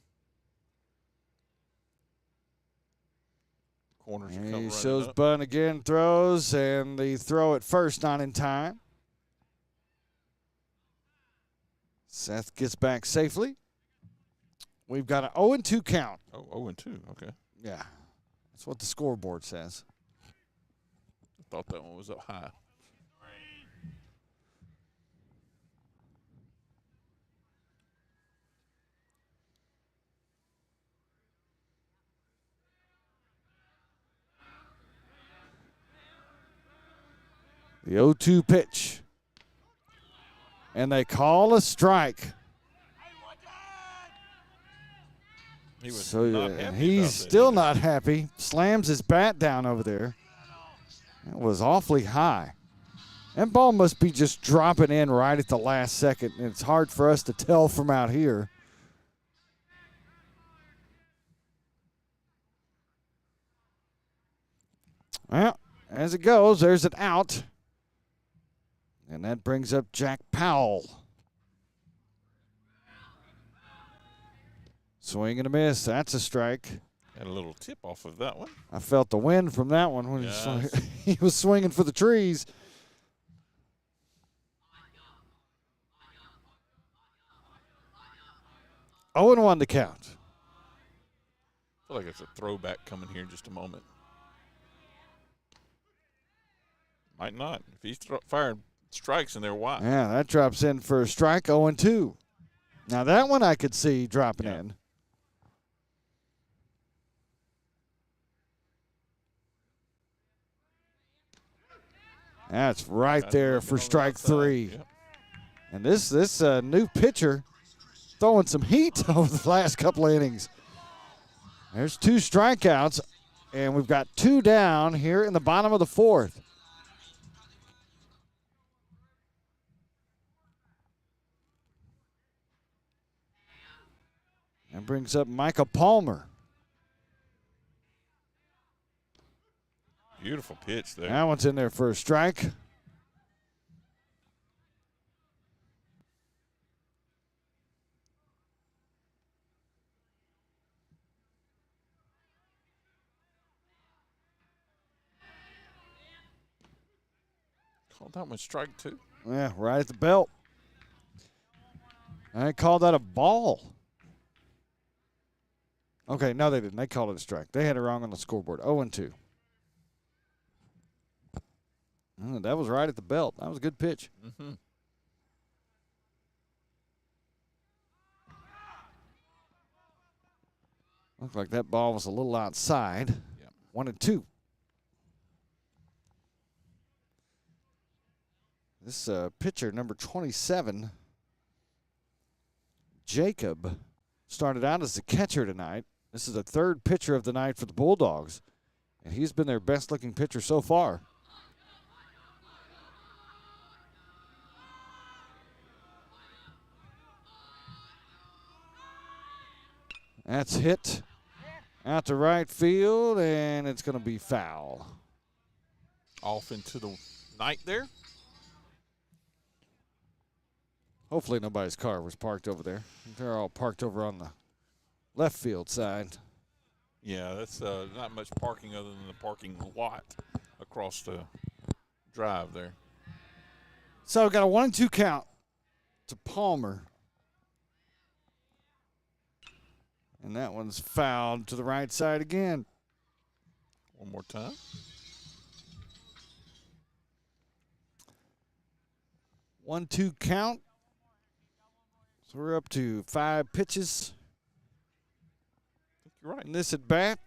Corners are coming He right shows up. bunt again, throws, and the throw at first not in time. Seth gets back safely. We've got an 0-2 count. Oh, 0-2, okay. Yeah, that's what the scoreboard says. I thought that one was up high. The 0-2 pitch. And they call a strike. He was So not happy he's about that still either. not happy. Slams his bat down over there. That was awfully high. That ball must be just dropping in right at the last second. And it's hard for us to tell from out here. Well, as it goes, there's an out. And that brings up Jack Powell. Swing and a miss. That's a strike. Had a little tip off of that one. I felt the wind from that one when Yes. he was swinging for the trees. Oh, and 1 to count. I feel like it's a throwback coming here in just a moment. Might not. If he's firing strikes in there, why? Yeah, that drops in for a strike, 0-2. Now that one I could see dropping in. That's right there for strike 3. Yep. And this new pitcher throwing some heat over the last couple of innings. There's 2 strikeouts, and we've got 2 down here in the bottom of the 4th. That brings up Micah Palmer. Beautiful pitch there. That one's in there for a strike. Called that one strike 2. Yeah, right at the belt. I called that a ball. Okay, no, they didn't. They called it a strike. They had it wrong on the scoreboard. 0-2. Oh, that was right at the belt. That was a good pitch. Mm-hmm. Looked like that ball was a little outside. Yep. 1-2. This pitcher, number 27, Jacob, started out as the catcher tonight. This is the 3rd pitcher of the night for the Bulldogs, and he's been their best-looking pitcher so far. That's hit out to right field, and it's going to be foul. Off into the night there. Hopefully nobody's car was parked over there. They're all parked over on the left field side. Yeah, that's not much parking other than the parking lot across the drive there. So we've got a 1-2 count to Palmer. And that one's fouled to the right side again. One more time. One-two count. So we're up to 5 pitches. I think you're right. In this at bat.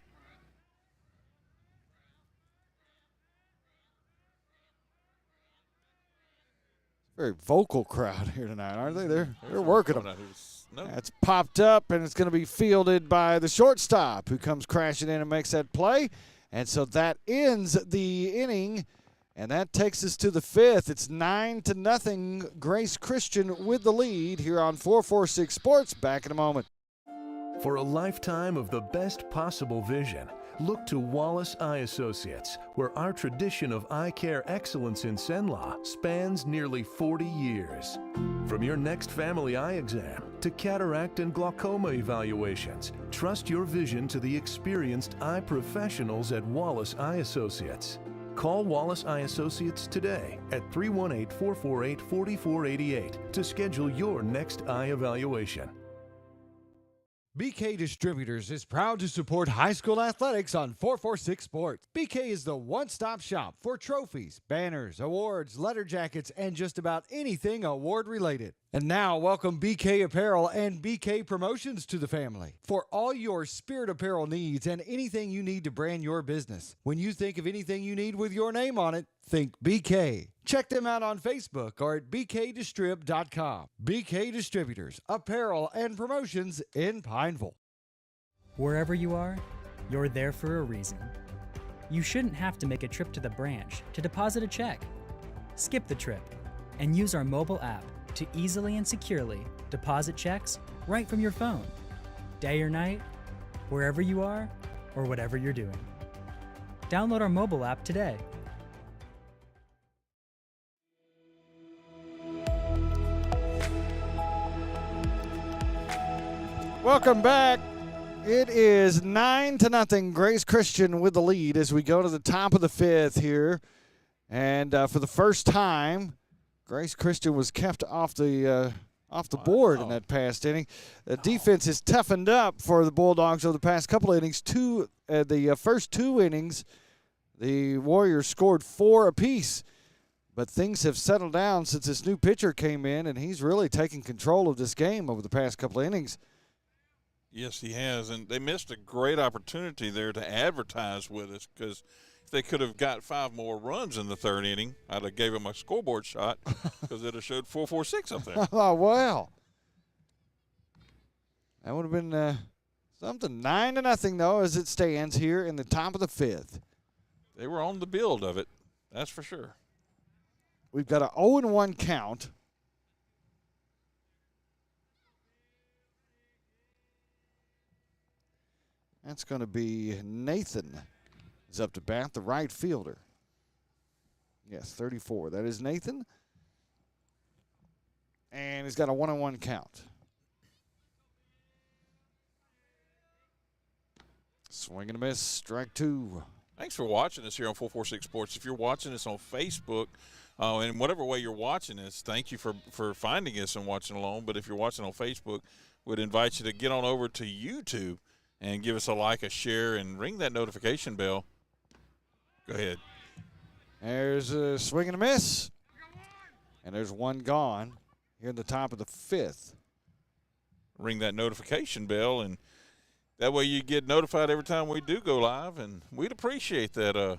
Very vocal crowd here tonight, aren't they? They're working them. That's popped up, and it's going to be fielded by the shortstop, who comes crashing in and makes that play. And so that ends the inning, and that takes us to the 5th. It's 9-0. Grace Christian with the lead here on 446 Sports. Back in a moment. For a lifetime of the best possible vision, look to Wallace Eye Associates, where our tradition of eye care excellence in Cenla spans nearly 40 years. From your next family eye exam to cataract and glaucoma evaluations, trust your vision to the experienced eye professionals at Wallace Eye Associates. Call Wallace Eye Associates today at 318-448-4488 to schedule your next eye evaluation. BK Distributors is proud to support high school athletics on 446 Sports. BK is the one-stop shop for trophies, banners, awards, letter jackets, and just about anything award-related. And now, welcome BK Apparel and BK Promotions to the family for all your spirit apparel needs and anything you need to brand your business. When you think of anything you need with your name on it, think BK. Check them out on Facebook or at bkdistrib.com. BK Distributors, Apparel and Promotions in Pineville. Wherever you are, you're there for a reason. You shouldn't have to make a trip to the branch to deposit a check. Skip the trip and use our mobile app to easily and securely deposit checks right from your phone, day or night, wherever you are or whatever you're doing. Download our mobile app today. Welcome back. It is 9-0. Grace Christian with the lead as we go to the top of the 5th here. And for the first time, Grace Christian was kept off the board in that past inning. The defense has toughened up for the Bulldogs over the past couple of innings. The first 2 innings, the Warriors scored 4 apiece. But things have settled down since this new pitcher came in, and he's really taken control of this game over the past couple of innings. Yes, he has, and they missed a great opportunity there to advertise with us, because if they could have got 5 more runs in the 3rd inning, I'd have gave them a scoreboard shot, because it would have showed 4-4-6 up there. Oh, well. That would have been something. 9-0, though, as it stands here in the top of the 5th. They were on the build of it, that's for sure. We've got an 0-1 count. That's going to be Nathan is up to bat, the right fielder. Yes, 34. That is Nathan. And he's got a 1-1 count. Swing and a miss, strike 2. Thanks for watching us here on 446 Sports. If you're watching us on Facebook, in whatever way you're watching us, thank you for finding us and watching along. But if you're watching on Facebook, we'd invite you to get on over to YouTube and give us a like, a share, and ring that notification bell. Go ahead. There's a swing and a miss. And there's one gone here in the top of the 5th. Ring that notification bell, and that way you get notified every time we do go live, and we'd appreciate that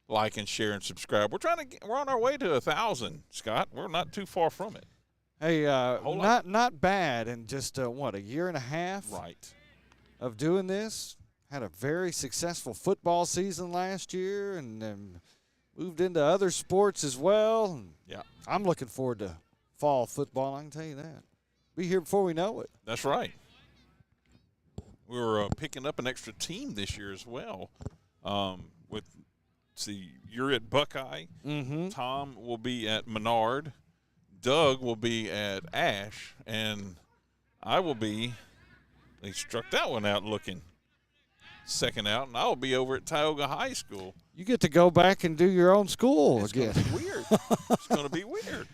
like and share and subscribe. We're on our way to 1,000, Scott. We're not too far from it. Hey, not bad in just, a year and a half? Right. Of doing this. Had a very successful football season last year, and moved into other sports as well. And yeah, I'm looking forward to fall football, I can tell you that. Be here before we know it. That's right. We were picking up an extra team this year as well. You're at Buckeye. Mm-hmm. Tom will be at Menard. Doug will be at Ash, and I will be. They struck that one out looking. second out, and I'll be over at Tioga High School. You get to go back and do your own school again. It's going to be weird. It's going to be weird.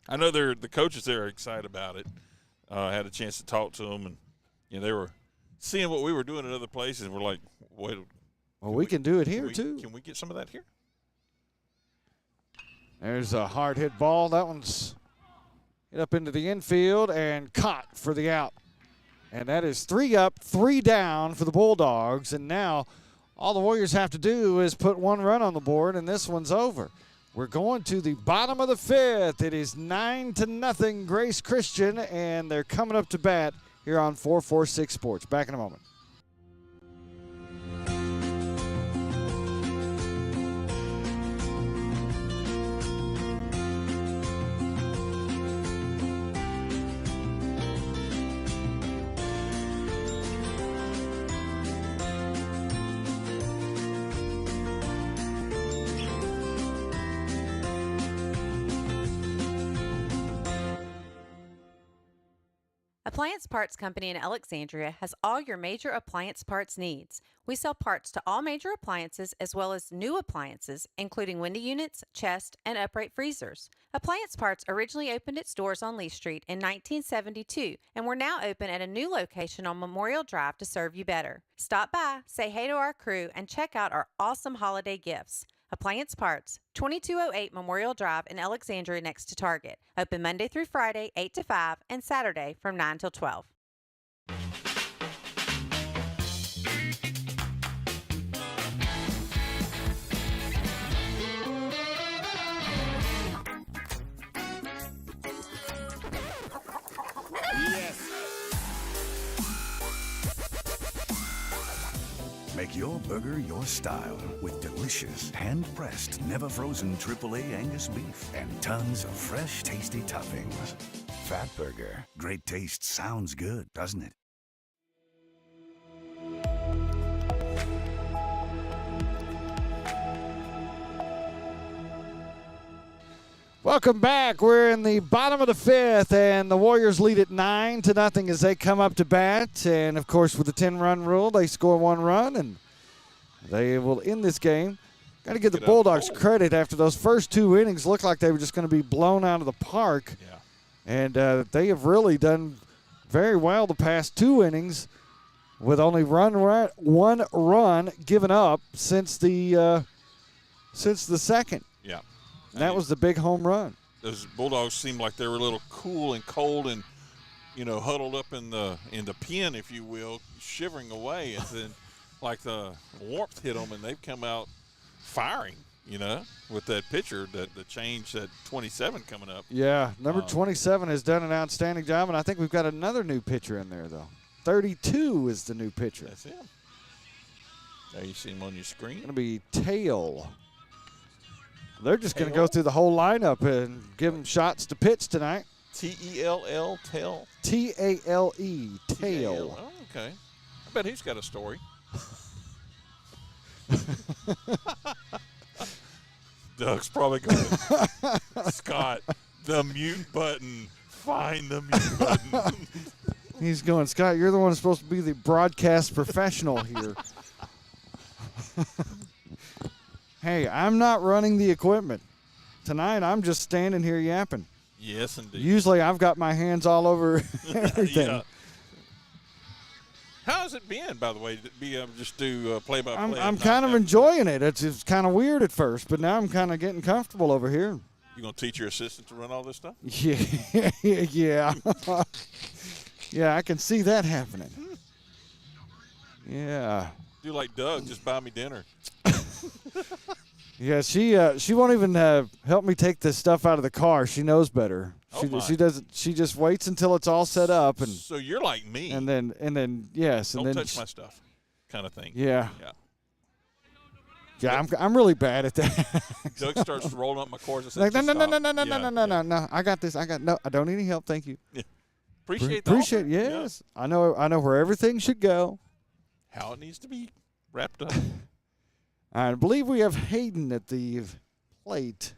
I know the coaches there are excited about it. I had a chance to talk to them, and they were seeing what we were doing in other places, and we're like, wait. Well, we can do it here, too. Can we get some of that here? There's a hard hit ball. That one's hit up into the infield and caught for the out. And that is 3 up, 3 down for the Bulldogs. And now all the Warriors have to do is put 1 run on the board, and this one's over. We're going to the bottom of the 5th. It is 9-0 Grace Christian, and they're coming up to bat here on 446 Sports. Back in a moment. Appliance Parts Company in Alexandria has all your major appliance parts needs. We sell parts to all major appliances as well as new appliances, including window units, chest, and upright freezers. Appliance Parts originally opened its doors on Lee Street in 1972, and we're now open at a new location on Memorial Drive to serve you better. Stop by, say hey to our crew, and check out our awesome holiday gifts. Appliance Parts, 2208 Memorial Drive in Alexandria next to Target. Open Monday through Friday, 8 to 5, and Saturday from 9 till 12. Make your burger your style with delicious, hand-pressed, never-frozen AAA Angus beef and tons of fresh, tasty toppings. Fat Burger. Great taste sounds good, doesn't it? Welcome back. We're in the bottom of the 5th, and the Warriors lead at 9-0 as they come up to bat. And, of course, with the 10-run rule, they score 1 run, and they will end this game. Got to give the Bulldogs credit after those first 2 innings looked like they were just going to be blown out of the park. Yeah. And they have really done very well the past 2 innings with only 1 run given up since the second. Yeah. And that was the big home run. Those Bulldogs seemed like they were a little cool and cold and, huddled up in the pen, if you will, shivering away. And then, like, the warmth hit them, and they've come out firing, with that pitcher, the change, that 27 coming up. Yeah, number 27 has done an outstanding job, and I think we've got another new pitcher in there, though. 32 is the new pitcher. That's him. There you see him on your screen. Going to be Tail. They're just going to go through the whole lineup and give them shots to pitch tonight. T-E-L-L, Tail? T-A-L-E, Tail. Oh, okay. I bet he's got a story. Doug's probably going, Scott, the mute button. Find the mute button. He's going, Scott, you're the one who's supposed to be the broadcast professional here. Hey, I'm not running the equipment. Tonight, I'm just standing here yapping. Yes, indeed. Usually, I've got my hands all over everything. Yeah. How has it been, by the way, to be able to just do play-by-play? I'm kind of enjoying it. It's kind of weird at first, but now I'm kind of getting comfortable over here. You going to teach your assistant to run all this stuff? Yeah. Yeah. Yeah, I can see that happening. Yeah. Do like Doug, just buy me dinner. Yeah, she won't even help me take the stuff out of the car. She knows better. She doesn't. She just waits until it's all set up, and so you're like me. And then yes, don't and then touch my stuff, kind of thing. Yeah. Yeah. Yeah, I'm really bad at that. Doug starts rolling up my cords and says, like, no, stop. no. I got this. No, I don't need any help. Thank you. Yeah. Appreciate it. Yes, yeah. I know where everything should go. How it needs to be wrapped up. I believe we have Hayden at the plate.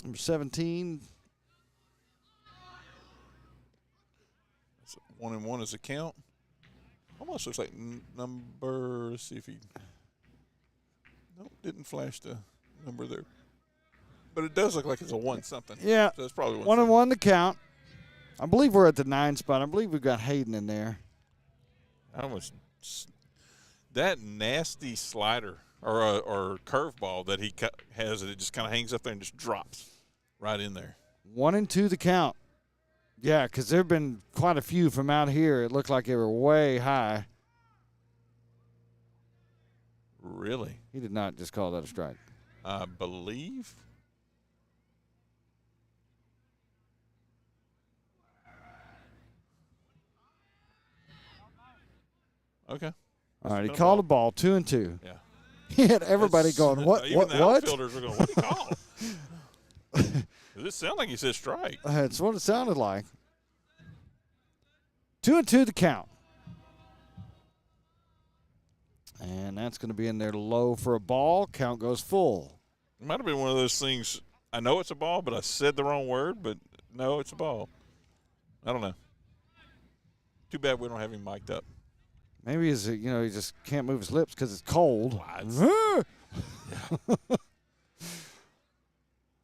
Number 17. 1-1 is a count. Almost looks like number. Let's see if he. Nope, didn't flash the number there. But it does look like it's a 1-something. Yeah. So it's probably 1-1 to count. I believe we're at the 9 spot. I believe we've got Hayden in there. That nasty slider or curveball that he has, it just kind of hangs up there and just drops right in there. 1-2 the count. Yeah, because there have been quite a few from out here. It looked like they were way high. Really? He did not just call that a strike. I believe. Okay. All right, he called a ball, 2-2. Yeah. He had everybody going, what? Even the outfielders are going, what did he call? Does it sound like he said strike? That's what it sounded like. 2-2 the count. And that's going to be in there low for a ball. Count goes full. It might have been one of those things. I know it's a ball, but I said the wrong word. But no, it's a ball. I don't know. Too bad we don't have him mic'd up. Maybe he just can't move his lips because it's cold.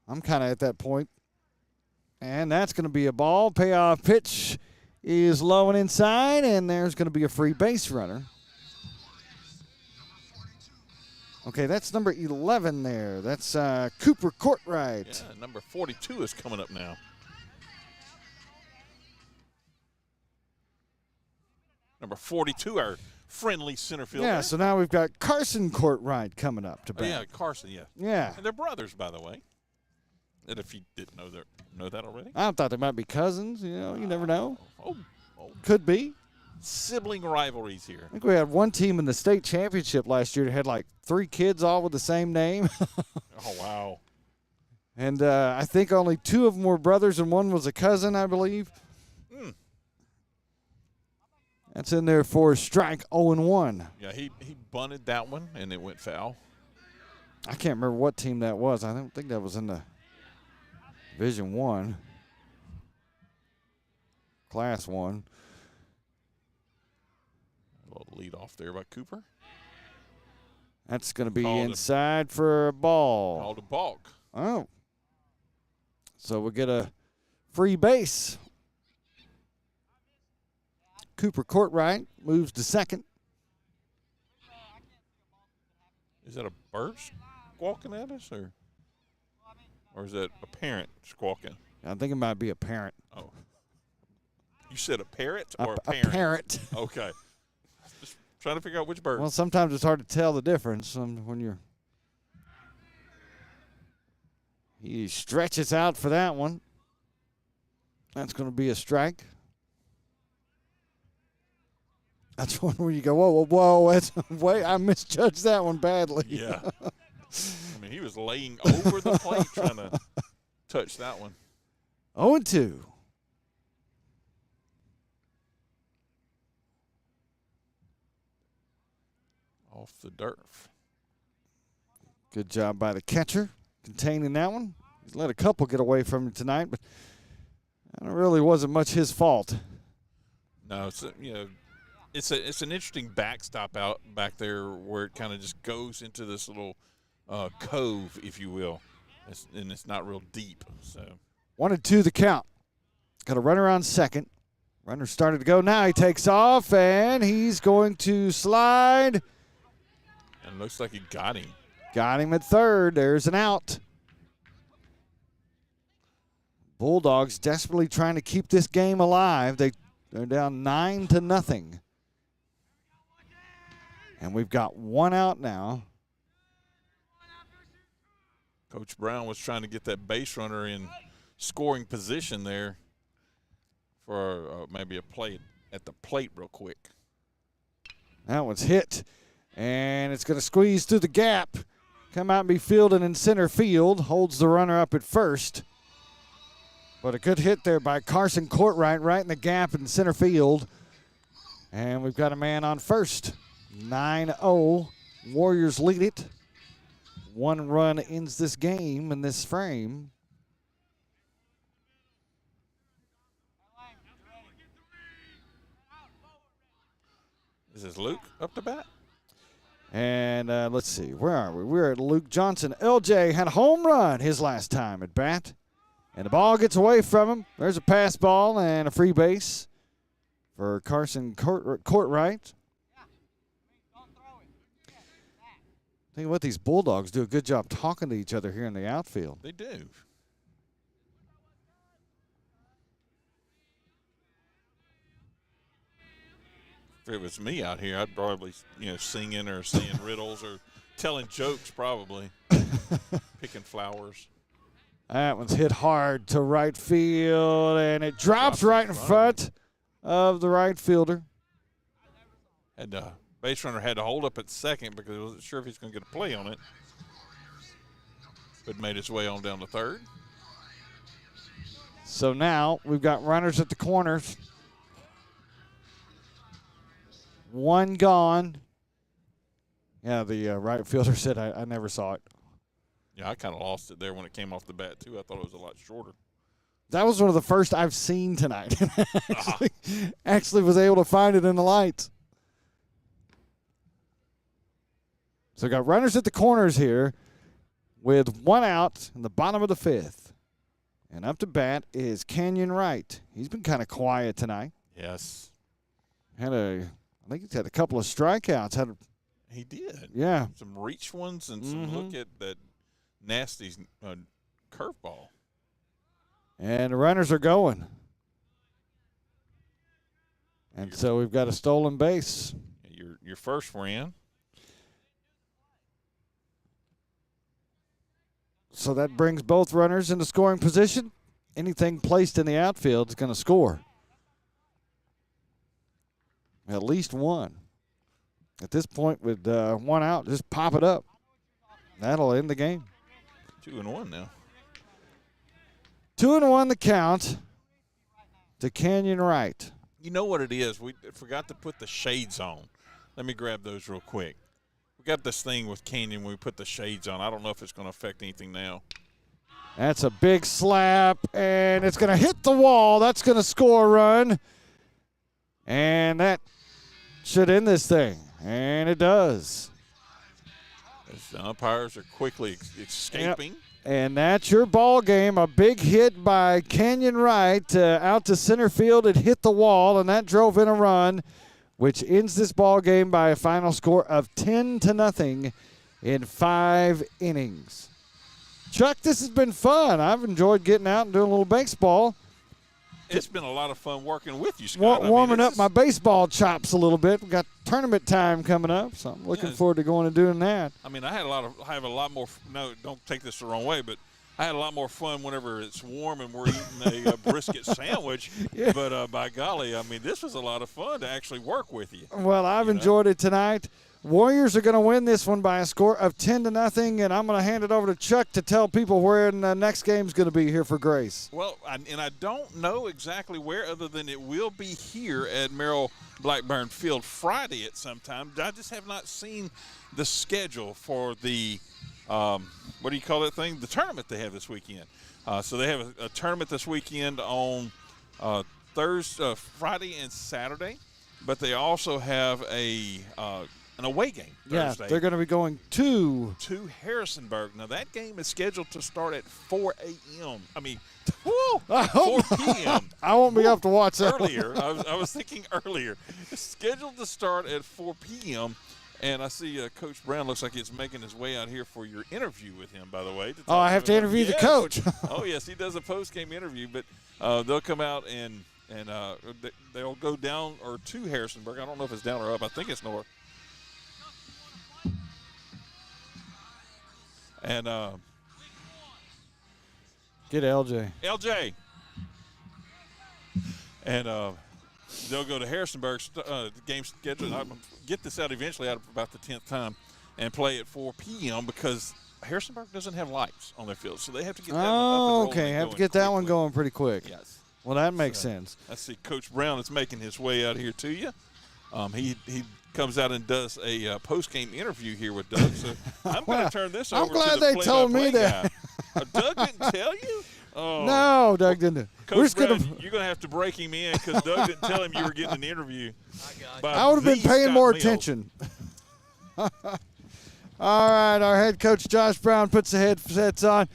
I'm kind of at that point. And that's going to be a ball. Payoff pitch is low and inside, and there's going to be a free base runner. Okay, that's number 11 there. That's Cooper Courtright. Yeah, number 42 is coming up now. Number 42, our friendly center fielder. Yeah, so now we've got Carson Courtright coming up to bat. Yeah, Carson, yeah. Yeah. And they're brothers, by the way. And if you didn't know that already. I thought they might be cousins. You never know. Oh. Could be. Sibling rivalries here. I think we had one team in the state championship last year that had like 3 kids all with the same name. Oh, wow. And I think only 2 of them were brothers and 1 was a cousin, I believe. That's in there for strike 0-1. Yeah, he bunted that one, and it went foul. I can't remember what team that was. I don't think that was in the Division 1. Class 1. A little lead off there by Cooper. That's going to be inside for a ball. Called a balk. Oh. So we'll get a free base. Cooper Courtright moves to second. Is that a bird squawking at us, or is that a parent squawking? I think it might be a parent. Oh. You said a parrot or a parent? A parent. Okay. Just trying to figure out which bird. Well, sometimes it's hard to tell the difference when you're. He stretches out for that one. That's going to be a strike. That's one where you go, whoa, wait, I misjudged that one badly. Yeah. I mean, he was laying over the plate trying to touch that one. 0-2. Off the dirt. Good job by the catcher containing that one. He's let a couple get away from him tonight, but it really wasn't much his fault. No, it's an interesting backstop out back there where it kind of just goes into this little cove, if you will, and it's not real deep. So 1-2 the count. Got a runner on second. Runner started to go. Now he takes off, and he's going to slide. And it looks like he got him. Got him at third. There's an out. Bulldogs desperately trying to keep this game alive. They're down 9-0. And we've got 1 out now. Coach Brown was trying to get that base runner in scoring position there for maybe a play at the plate real quick. That one's hit, and it's going to squeeze through the gap. Come out and be fielded in center field. Holds the runner up at first. But a good hit there by Carson Courtright right in the gap in center field. And we've got a man on first. 9-0. Warriors lead it. 1 run ends this game in this frame. This is Luke up to bat. And let's see, where are we? We're at Luke Johnson. LJ had a home run his last time at bat. And the ball gets away from him. There's a pass ball and a free base for Carson Courtright. Think what these Bulldogs do a good job talking to each other here in the outfield. They do. If it was me out here, I'd probably, singing or saying riddles or telling jokes probably, picking flowers. That one's hit hard to right field, and it drops right in front of the right fielder. And base runner had to hold up at second because he wasn't sure if he's going to get a play on it. But made his way on down to third. So now we've got runners at the corners. One gone. Yeah, the right fielder said, I never saw it. Yeah, I kind of lost it there when it came off the bat, too. I thought it was a lot shorter. That was one of the first I've seen tonight. Actually was able to find it in the lights. So got runners at the corners here with one out in the bottom of the fifth. And up to bat is Canyon Wright. He's been kind of quiet tonight. Yes. I think he's had a couple of strikeouts. He did. Yeah. Some reach ones and some look at that nasty curveball. And the runners are going. And so we've got a stolen base. Your first ran. So that brings both runners into scoring position. Anything placed in the outfield is going to score. At least one. At this point, with one out, just pop it up. That'll end the game. 2-1 now. 2-1 the count to Canyon Wright. You know what it is? We forgot to put the shades on. Let me grab those real quick. We got this thing with Canyon when we put the shades on. I don't know if it's going to affect anything now. That's a big slap, and it's going to hit the wall. That's going to score a run. And that should end this thing. And it does. The umpires are quickly escaping. Yep. And that's your ball game. A big hit by Canyon Wright out to center field. It hit the wall, and that drove in a run, which ends this ball game by a final score of 10-0 in 5 innings. Chuck, this has been fun. I've enjoyed getting out and doing a little baseball. It's been a lot of fun working with you, Scott. Warming up my baseball chops a little bit. We've got tournament time coming up, so I'm looking forward to going and doing that. I mean, I have a lot more. No, don't take this the wrong way, but I had a lot more fun whenever it's warm and we're eating a brisket sandwich. Yeah. But by golly, I mean, this was a lot of fun to actually work with you. Well, I've enjoyed it tonight. Warriors are going to win this one by a score of 10-0, and I'm going to hand it over to Chuck to tell people where the next game's going to be here for Grace. Well, I don't know exactly where, other than it will be here at Merrill Blackburn Field Friday at some time. I just have not seen the schedule for the what do you call that thing? The tournament they have this weekend. So they have a tournament this weekend on Friday and Saturday, but they also have an away game Thursday. Yeah, they're going to be going to Harrisonburg. Now, that game is scheduled to start at 4 a.m. I mean, 4 p.m. I won't be up to watch that earlier. I was thinking earlier. It's scheduled to start at 4 p.m., and I see Coach Brown looks like he's making his way out here for your interview with him, by the way. Oh, I have to interview the coach. Oh, yes, he does a post-game interview, but they'll come out and they'll go down or to Harrisonburg. I don't know if it's down or up. I think it's north. And get LJ. LJ. And they'll go to Harrisonburg. The game scheduled. I'm get this out eventually out about the 10th time and play at 4 p.m. because Harrisonburg doesn't have lights on their field, so they have to get that one up and rolling. Okay. Have to get that one going pretty quick. Yes. Well, that makes sense. I see Coach Brown is making his way out here to you. He comes out and does a post-game interview here with Doug. So I'm going to turn this over to the play-by-play guy. Doug didn't tell you? Oh. No, Doug didn't. Coach Brown, you're going to have to break him in because Doug didn't tell him you were getting an interview. I would have been paying more attention. All right, our head coach Josh Brown puts the headsets on.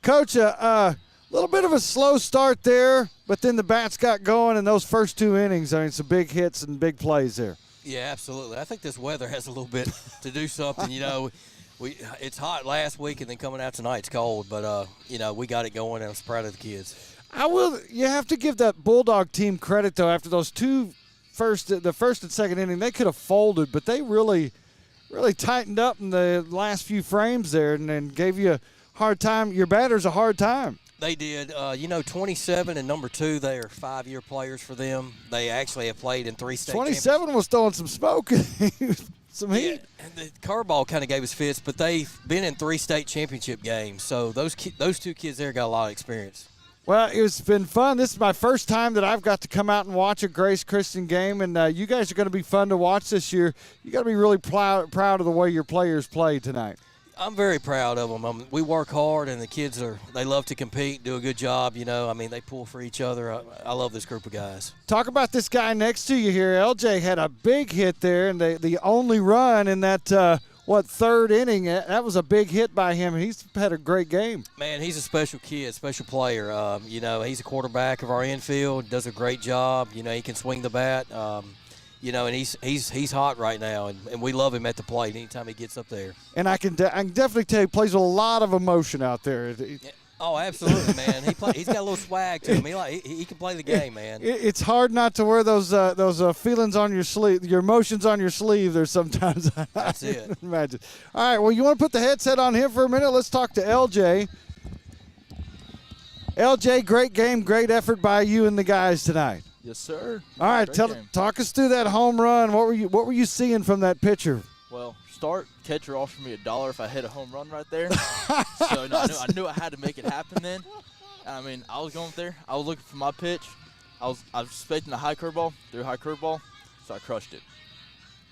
Coach, a little bit of a slow start there, but then the bats got going in those first 2 innings. I mean, some big hits and big plays there. Yeah, absolutely. I think this weather has a little bit to do something. You know, it's hot last week, and then coming out tonight it's cold. But you know, we got it going, and I'm proud of the kids. You have to give that Bulldog team credit though. After those the first and second inning, they could have folded, but they really tightened up in the last few frames there, and gave you a hard time. Your batters a hard time. They did. You know, 27 and number 2, they are 5-year players for them. They actually have played in 3 state 27 was throwing some smoke. Some heat. Yeah, and the curveball kind of gave us fits, but they've been in 3 state championship games. So those 2 kids there got a lot of experience. Well, it's been fun. This is my first time that I've got to come out and watch a Grace Christian game, and you guys are going to be fun to watch this year. You got to be really proud of the way your players played tonight. I'm very proud of them. We work hard, and the kids they love to compete, do a good job. You know, I mean, they pull for each other. I love this group of guys. Talk about this guy next to you here. LJ had a big hit there, and the only run in that third inning. That was a big hit by him. He's had a great game. Man, he's a special kid, special player. You know, he's a quarterback of our infield, does a great job. You know, he can swing the bat. You know, and he's hot right now, and we love him at the plate anytime he gets up there. And I can definitely tell he plays with a lot of emotion out there. Yeah. Oh, absolutely, man. He's got a little swag to him. He can play the game, man. It's hard not to wear those feelings on your sleeve, your emotions on your sleeve there sometimes. That's it. Imagine. All right, well, you want to put the headset on him for a minute? Let's talk to LJ. LJ, great game, great effort by you and the guys tonight. Yes, sir. All right, talk us through that home run. What were you seeing from that pitcher? Well, catcher offered me $1 if I hit a home run right there. So I knew I had to make it happen then. I mean, I was going there. I was looking for my pitch. I was expecting a high curveball, threw a high curveball, so I crushed it.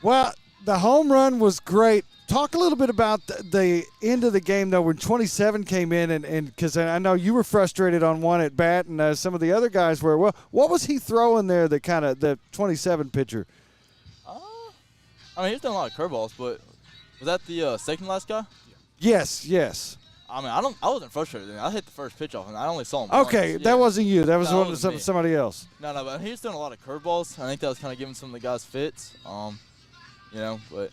Well, the home run was great. Talk a little bit about the end of the game, though, when 27 came in, and because I know you were frustrated on one at bat, and some of the other guys were. Well, what was he throwing there, the 27 pitcher? I mean, he was doing a lot of curveballs, but was that the second last guy? Yes. I mean, I wasn't frustrated. I hit the first pitch off, and I only saw him Okay, once. that wasn't you. That was No, somebody else. No, but he was doing a lot of curveballs. I think that was kind of giving some of the guys fits. You know, but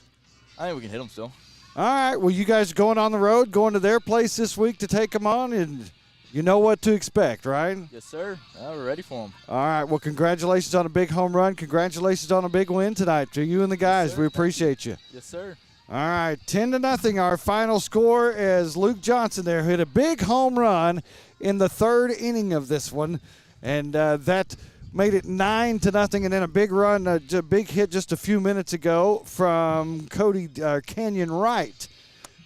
I think we can hit them still. All right. Well, you guys going on the road, going to their place this week to take them on, and you know what to expect, right? Yes, sir. We're ready for them. All right. Well, congratulations on a big home run. Congratulations on a big win tonight to you and the guys. Yes, we appreciate you. Yes, sir. All right, 10-0, our final score, as Luke Johnson there hit a big home run in the third inning of this one, and that made it 9-0, and then a big run, a big hit just a few minutes ago from Cody Canyon Wright.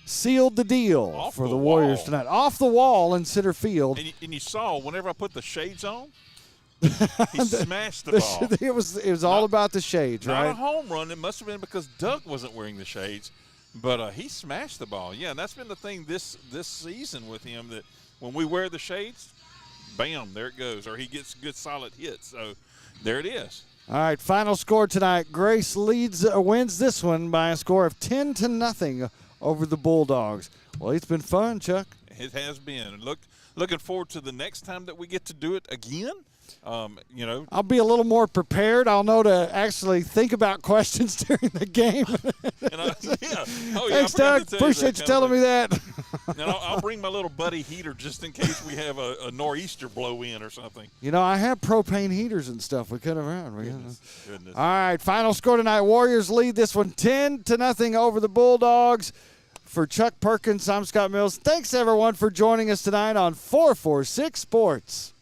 Sealed the deal for the Warriors tonight. Off the wall in center field. And you saw, whenever I put the shades on, he smashed the ball. It was all about the shades, right? Not a home run. It must have been because Doug wasn't wearing the shades. But he smashed the ball. Yeah, and that's been the thing this season with him, that when we wear the shades, bam, there it goes. Or he gets good solid hits. So there it is. All right, final score tonight. Grace wins this one by a score of 10-0 over the Bulldogs. Well, it's been fun, Chuck. It has been. Looking forward to the next time that we get to do it again. You know, I'll be a little more prepared. I'll know to actually think about questions during the game. Thanks, Doug. Appreciate you telling me that. And I'll bring my little buddy heater just in case we have a nor'easter blow in or something. You know, I have propane heaters and stuff we could have had. Goodness. All right, final score tonight. Warriors lead this one 10-0 over the Bulldogs. For Chuck Perkins, I'm Scott Mills. Thanks, everyone, for joining us tonight on 446 Sports.